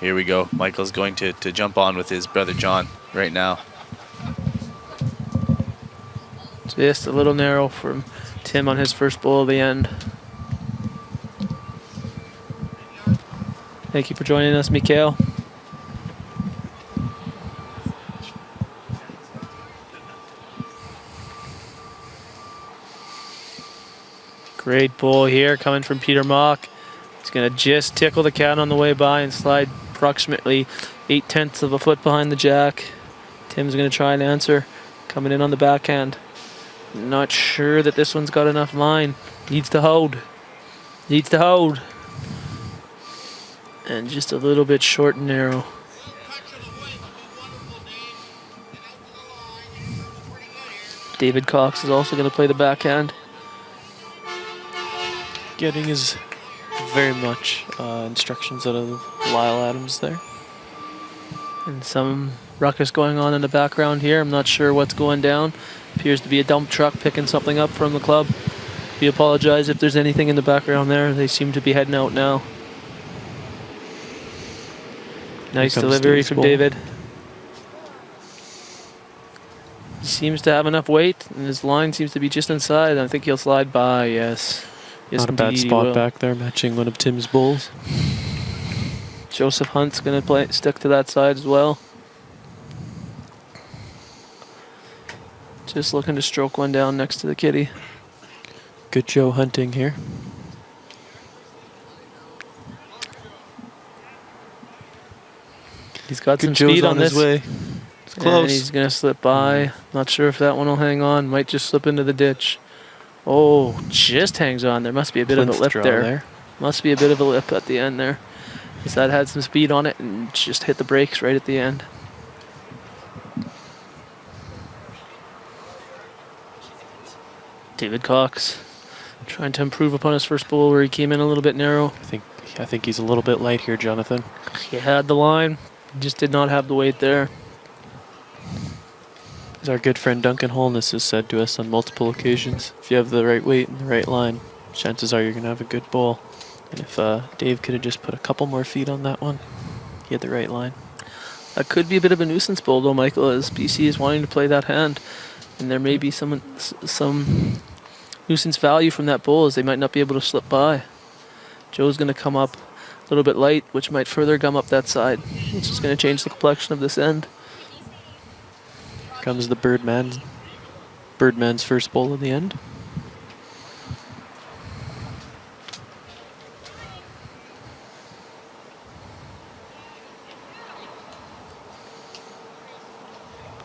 Here we go. Michael's going to jump on with his brother John right now. Just a little narrow from Tim on his first bowl of the end. Thank you for joining us, Mikhail. Great ball here coming from Peter Mock. He's going to just tickle the cat on the way by and slide approximately 0.8 of a foot behind the jack. Tim's going to try and answer. Coming in on the backhand. Not sure that this one's got enough line. Needs to hold. Needs to hold. And just a little bit short and narrow. David Cox is also going to play the backhand. Getting his very much instructions out of Lyall Adams there. And some ruckus going on in the background here. I'm not sure what's going down. Appears to be a dump truck picking something up from the club. We apologize if there's anything in the background there. They seem to be heading out now. Nice delivery from David. He seems to have enough weight, and his line seems to be just inside. I think he'll slide by, yes. Yes, not a bad spot back there, matching one of Tim's bowls. Joseph Hunt's going to stick to that side as well. Just looking to stroke one down next to the kitty. Good Joe hunting here. He's got some speed on this. His way. It's close. And he's going to slip by. Not sure if that one will hang on. Might just slip into the ditch. Oh, just hangs on. There must be a bit of a lip there. Must be a bit of a lip at the end there. Because that had some speed on it and just hit the brakes right at the end. David Cox trying to improve upon his first bowl where he came in a little bit narrow. I think he's a little bit light here, Jonathan. He had the line, just did not have the weight there. As our good friend Duncan Holness has said to us on multiple occasions, if you have the right weight and the right line, chances are you're going to have a good bowl. And if Dave could have just put a couple more feet on that one, he had the right line. That could be a bit of a nuisance bowl though, Michael, as BC is wanting to play that hand. And there may be some nuisance value from that bowl as they might not be able to slip by. Joe's going to come up a little bit light, which might further gum up that side, which is going to change the complexion of this end. Here comes the Birdman's first bowl of the end.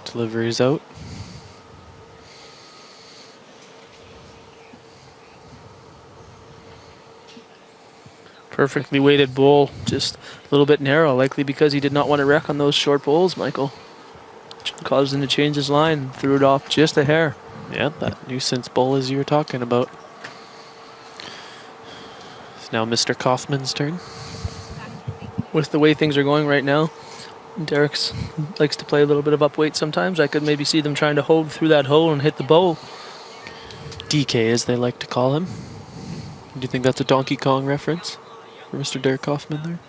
Delivery's out. Perfectly weighted bowl, just a little bit narrow, likely because he did not want to wreck on those short bowls, Michael. Caused him to change his line, threw it off just a hair. Yeah, that nuisance bowl as you were talking about. It's now Mr. Kaufman's turn. With the way things are going right now, Derek's likes to play a little bit of up weight sometimes. I could maybe see them trying to hold through that hole and hit the bowl. DK, as they like to call him. Do you think that's a Donkey Kong reference for Mr. Derek Kaufman there?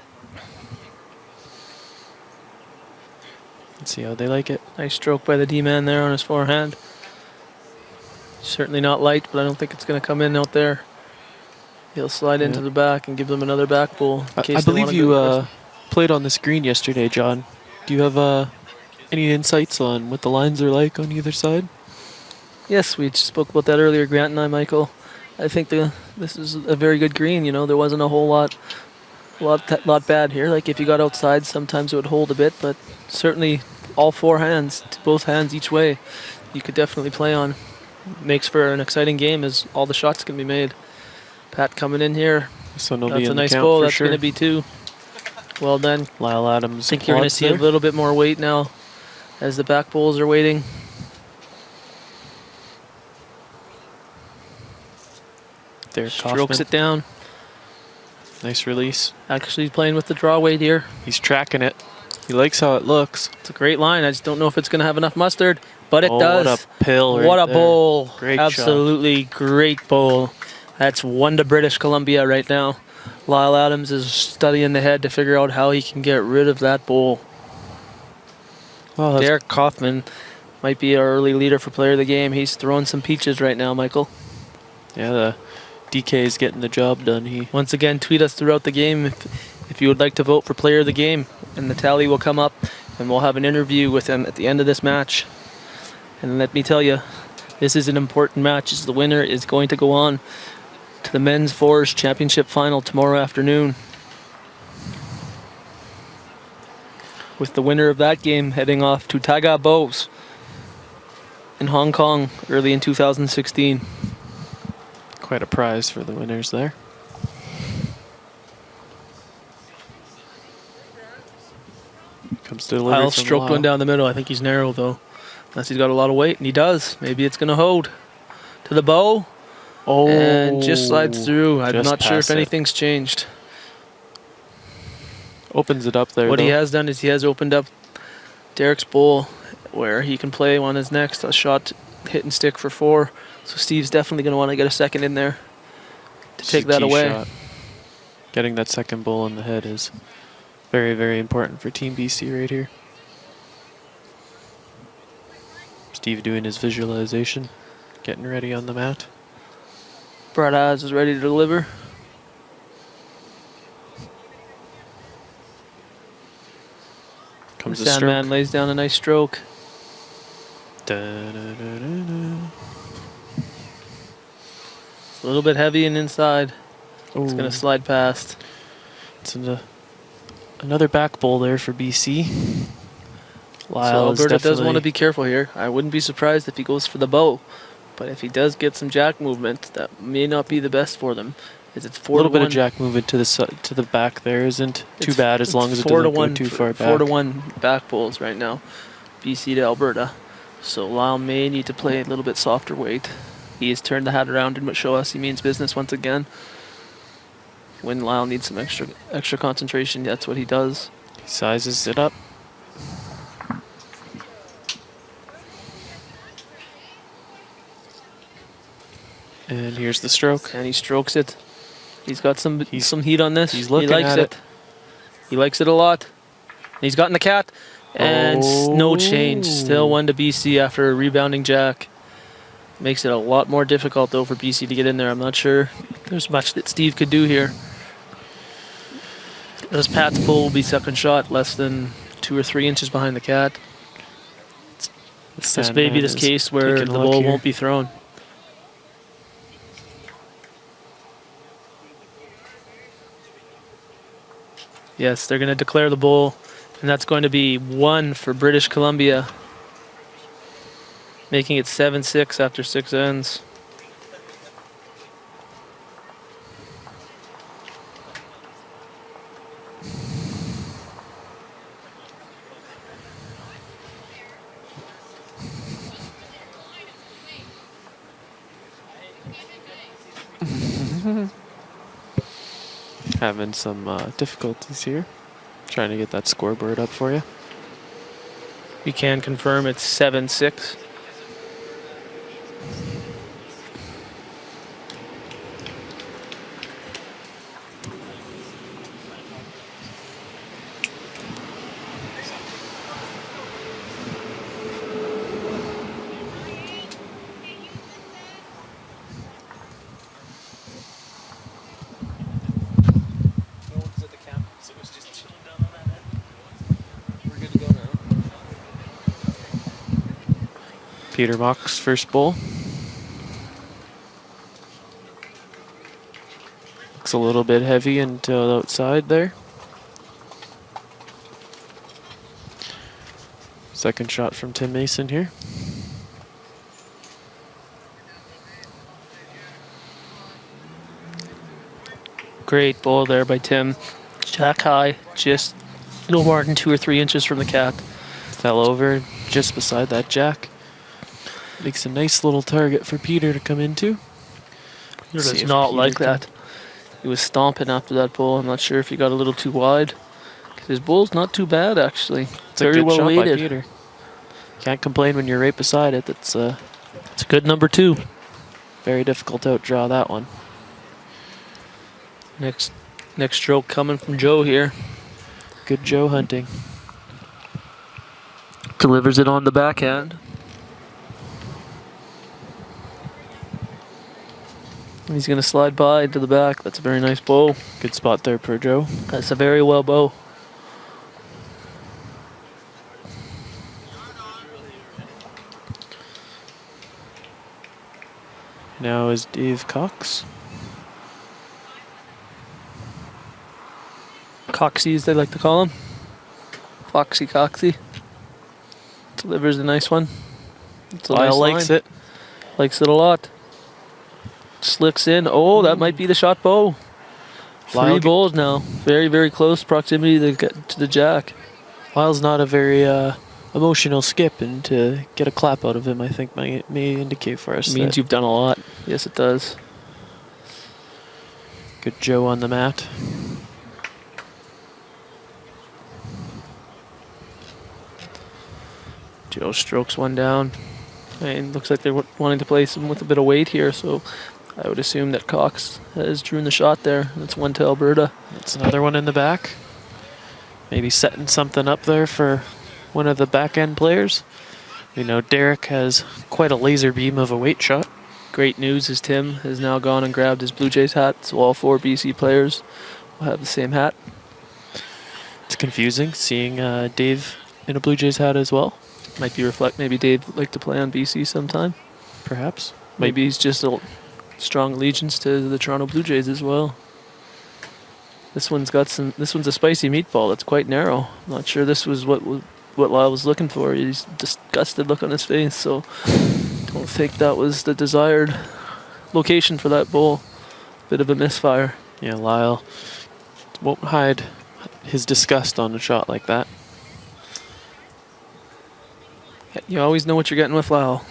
Let's see how they like it. Nice stroke by the D-man there on his forehand. Certainly not light, but I don't think it's going to come in out there. He'll slide into the back and give them another back bowl. I believe you played on this green yesterday, John. Do you have any insights on what the lines are like on either side? Yes, we spoke about that earlier, Grant and I, Michael. I think this is a very good green. You know, there wasn't a whole lot bad here. Like if you got outside, sometimes it would hold a bit, but certainly all four hands, both hands each way, you could definitely play on. Makes for an exciting game as all the shots can be made. Pat coming in here. This one will That's be a in nice the count bowl. for That's sure. going to be 2. Well done. Lyall Adams. I think you're going to see a there. little bit more weight now as the back bowls are waiting. There, Strokes Kaufman. it down. Nice release. Actually playing with the draw weight here. He's tracking it. He likes how it looks. It's a great line. I just don't know if it's going to have enough mustard, but it does. What a pill right What a there. bowl. Great Absolutely great bowl. That's 1 to British Columbia right now. Lyall Adams is studying the head to figure out how he can get rid of that bowl. Well, Derek Kaufman might be our early leader for player of the game. He's throwing some peaches right now, Michael. yeah, the DK is getting the job done. He Once again, tweet us throughout the game if you would like to vote for player of the game, and the tally will come up, and we'll have an interview with him at the end of this match. And let me tell you, this is an important match, as the winner is going to go on to the men's fours championship final tomorrow afternoon, with the winner of that game heading off to Taga Bows in Hong Kong early in 2016. quite a prize for the winners there. Comes to delivery I'll from stroked one Lyall. down the middle. I think he's narrow though, unless he's got a lot of weight, and he does. Maybe it's going to hold to the bow. Oh, And just slides through. I'm just not sure if past it. anything's changed. Opens it up there. What he though. has done is he has opened up Derek's bowl where he can play on his next a shot, hit and stick for 4. So Steve's definitely going to want to get a second in there to Just a take that key away. shot. Getting that second bowl on the head is very, very important for Team BC right here. Steve doing his visualization, getting ready on the mat. Brad Oz is ready to deliver. Comes The the stroke. Sandman lays down a nice stroke. Da-da-da-da-da. It's a little bit heavy and inside. It's Ooh. going to slide past. It's another back bowl there for BC. So Lyall is Alberta does definitely- want to be careful here. I wouldn't be surprised if he goes for the bow. But if he does get some jack movement, that may not be the best for them. It's a 4 little to bit 1. of jack movement to the back there isn't too It's- bad as long it's as it 4 to doesn't go 1 too for- far back. 4 to 1 back bowls right now. BC to Alberta. So Lyall may need to play a little bit softer weight. He has turned the hat around and show us he means business once again. When Lyall needs some extra concentration, that's what he does. He sizes it up. And here's the stroke. And he strokes it. He's got some heat on this. he's looking he likes at it. He likes it a lot. He's gotten the cat. And no Oh. change. Still 1 to BC after a rebounding jack. Makes it a lot more difficult though for BC to get in there. I'm not sure there's much that Steve could do here. This Pat's bull will be second shot, less than 2 or 3 inches behind the cat. This may be this case where the bull won't be thrown. Yes, they're going to declare the bull, and that's going to be 1 for British Columbia, making it 7-6 after 6 ends. Having some difficulties here. Trying to get that scoreboard up for you. We can confirm it's 7-6. Peter Mock's first bowl. Looks a little bit heavy into the outside there. Second shot from Tim Mason here. Great ball there by Tim. Jack high, just no more than 2 or 3 inches from the cat. Fell over just beside that jack. Makes a nice little target for Peter to come into. Peter does not like that. He was stomping after that bull. I'm not sure if he got a little too wide. His bull's not too bad, actually. It's very a good well shot weighted. by Peter. Can't complain when you're right beside it. It's a good number 2. Very difficult to outdraw that one. Next stroke coming from Joe here. Good Joe hunting. Delivers it on the backhand. He's going to slide by into the back. That's a very nice bow. Good spot there for Joe. That's a very well bow. Now is Dave Cox. Coxie, as they like to call him. Foxy Coxie. Delivers a nice one. It's a nice likes line. it. Likes it a lot. Slicks in. Oh, that might be the shot bow. Lyall 3 bowls now. Very, very close proximity to the jack. Lyall's not a very emotional skip, and to get a clap out of him, I think may indicate for us. It means you've done a lot. Yes, it does. Good Joe on the mat. Joe strokes one down. And looks like they're wanting to play some with a bit of weight here, so I would assume that Cox has drew the shot there. That's 1 to Alberta. That's another one in the back. Maybe setting something up there for one of the back end players. We know Derek has quite a laser beam of a weight shot. Great news is Tim has now gone and grabbed his Blue Jays hat, so all 4 BC players will have the same hat. It's confusing seeing Dave in a Blue Jays hat as well. Might be maybe Dave would like to play on BC sometime. Perhaps. Maybe he's just a strong allegiance to the Toronto Blue Jays as well. This one's a spicy meatball that's quite narrow. I'm not sure this was what Lyall was looking for. He's disgusted look on his face, so don't think that was the desired location for that bowl. Bit of a misfire. Yeah, Lyall won't hide his disgust on a shot like that. You always know what you're getting with Lyall.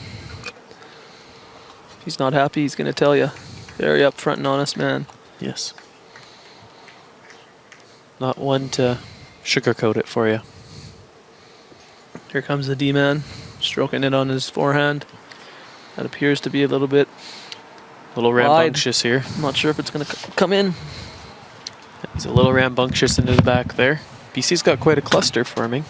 If he's not happy, he's going to tell you. Very upfront and honest man. Yes. Not one to sugarcoat it for you. Here comes the D-man, stroking it on his forehand. That appears to be a little bit A little rambunctious here. I'm not sure if it's going to come in. He's a little rambunctious into the back there. BC's got quite a cluster forming.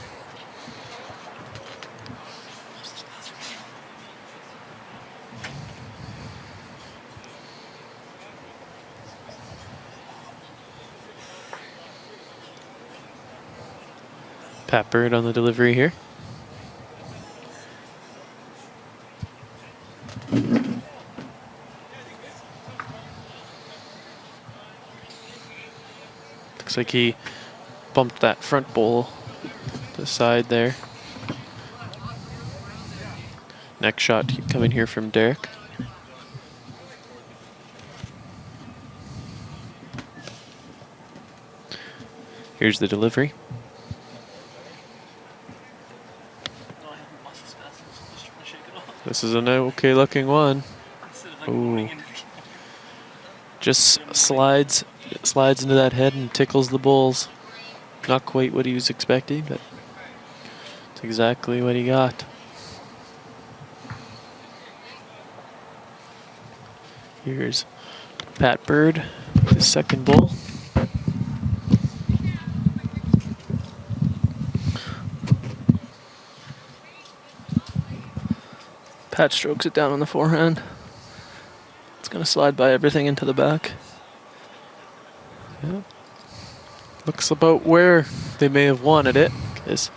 Pat Bird on the delivery here. Looks like he bumped that front bowl to the side there. Next shot coming here from Derek. Here's the delivery. This is an okay looking one. Ooh. Just slides into that head and tickles the bowls. Not quite what he was expecting, but it's exactly what he got. Here's Pat Bird, his second bowl. Pat strokes it down on the forehand. It's going to slide by everything into the back. Yeah. Looks about where they may have wanted it, because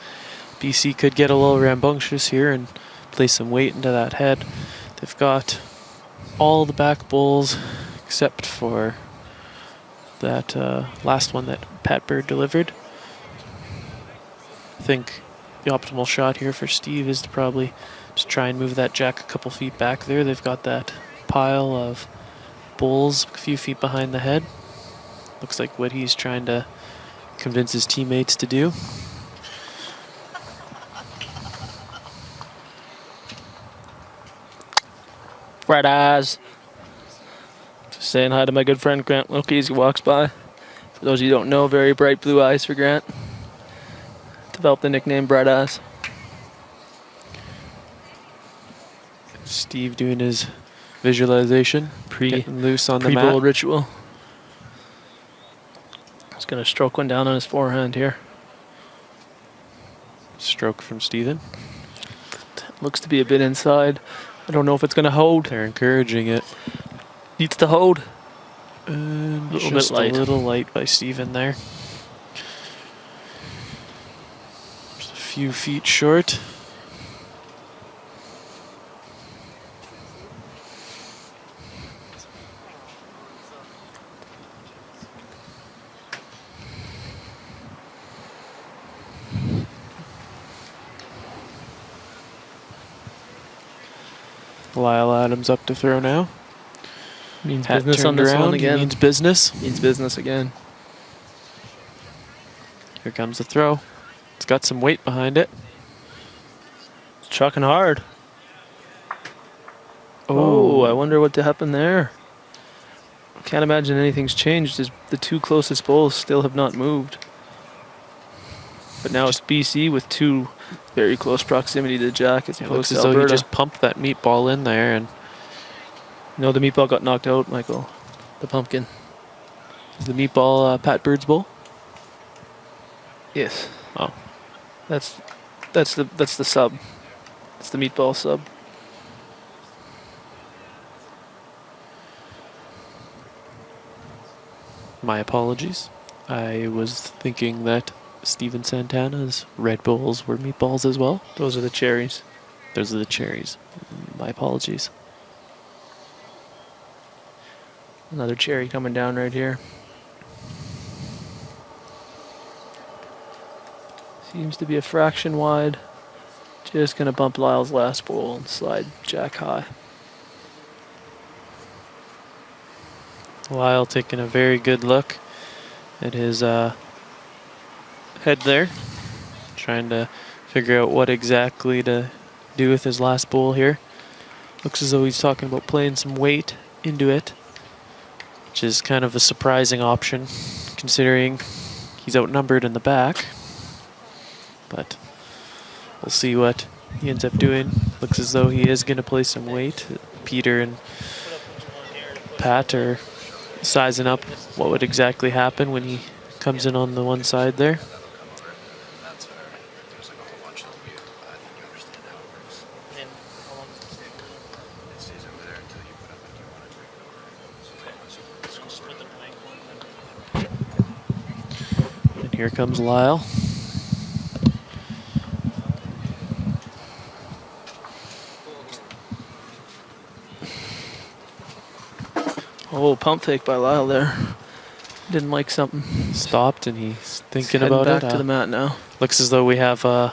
BC could get a little rambunctious here and place some weight into that head. They've got all the back bowls except for that last one that Pat Bird delivered. I think the optimal shot here for Steve is to probably just try and move that jack a couple feet back there. They've got that pile of bowls a few feet behind the head. Looks like what he's trying to convince his teammates to do. Bright eyes. Just saying hi to my good friend Grant Wilkie as he walks by. For those of you who don't know, very bright blue eyes for Grant. Developed the nickname Bright Eyes. Steve doing his visualization, getting loose on the mat. Pre-bowl ritual. He's going to stroke one down on his forehand here. Stroke from Steven. Looks to be a bit inside. I don't know if it's going to hold. They're encouraging it. Needs to hold. And Little just bit light. a little light by Steven there. Just a few feet short. Lyall Adams up to throw now. Means Hat business on turned this around. one again. Means business. Means business again. Here comes the throw. It's got some weight behind it. It's chucking hard. Oh, I wonder what happened there. Can't imagine anything's changed as the two closest bowls still have not moved. But now it's BC with two very close proximity to the jack as It opposed looks to as though he Alberta. just pumped that meatball in there, and No, the meatball got knocked out, Michael. The pumpkin. is the meatball Pat Bird's bowl? Yes. Oh, That's the sub. It's the meatball sub. my apologies. I was thinking that Steven Santana's red bowls were meatballs as well. Those are the cherries. Those are the cherries. My apologies. Another cherry coming down right here. Seems to be a fraction wide. Just gonna bump Lyall's last bowl and slide jack high. Lyall taking a very good look at his head there. Trying to figure out what exactly to do with his last bowl here. Looks as though he's talking about playing some weight into it, which is kind of a surprising option considering he's outnumbered in the back. But we'll see what he ends up doing. Looks as though he is going to play some weight. Peter and Pat are sizing up what would exactly happen when he comes in on the one side there. And here comes Lyall. Oh, pump fake by Lyall there. Didn't like something. Stopped and he's thinking Heading about back it. to the mat now. Looks as though we have a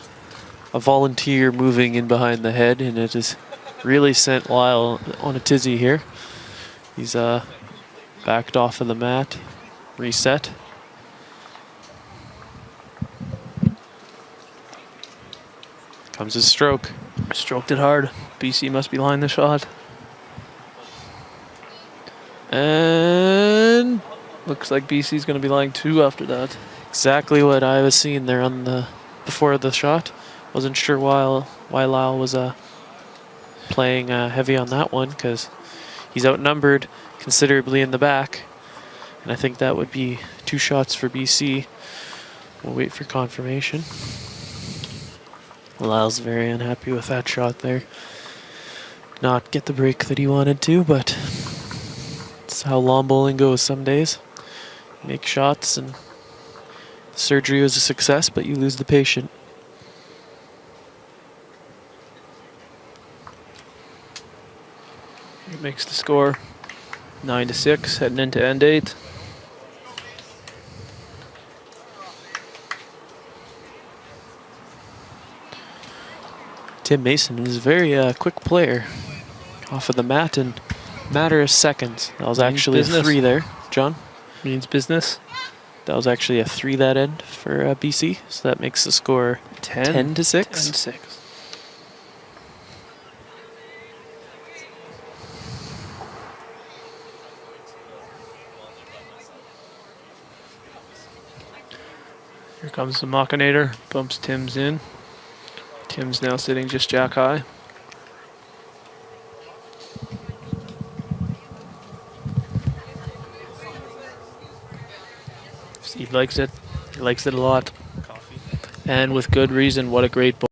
volunteer moving in behind the head, and it has really sent Lyall on a tizzy here. He's backed off of the mat, reset. Comes his stroke. Stroked it hard. BC must be lying the shot. And looks like BC's going to be lying 2 after that. Exactly what I was seeing there on the before the shot. Wasn't sure why Lyall was playing heavy on that one, because he's outnumbered considerably in the back, and I think that would be 2 shots for BC. We'll wait for confirmation. Lyall's very unhappy with that shot there. Not get the break that he wanted to, but it's how lawn bowling goes some days. You make shots and the surgery was a success, but you lose the patient. It makes the score 9-6, heading into end 8. Tim Mason is a very quick player off of the mat in a matter of seconds. That was actually a 3 there, John. Means business. That was actually a 3 that end for BC, so that makes the score 10-6. 10-6. Here comes the Machinator, bumps Tim's in. Tim's now sitting just jack high. Steve likes it. He likes it a lot. And with good reason. What a great ball.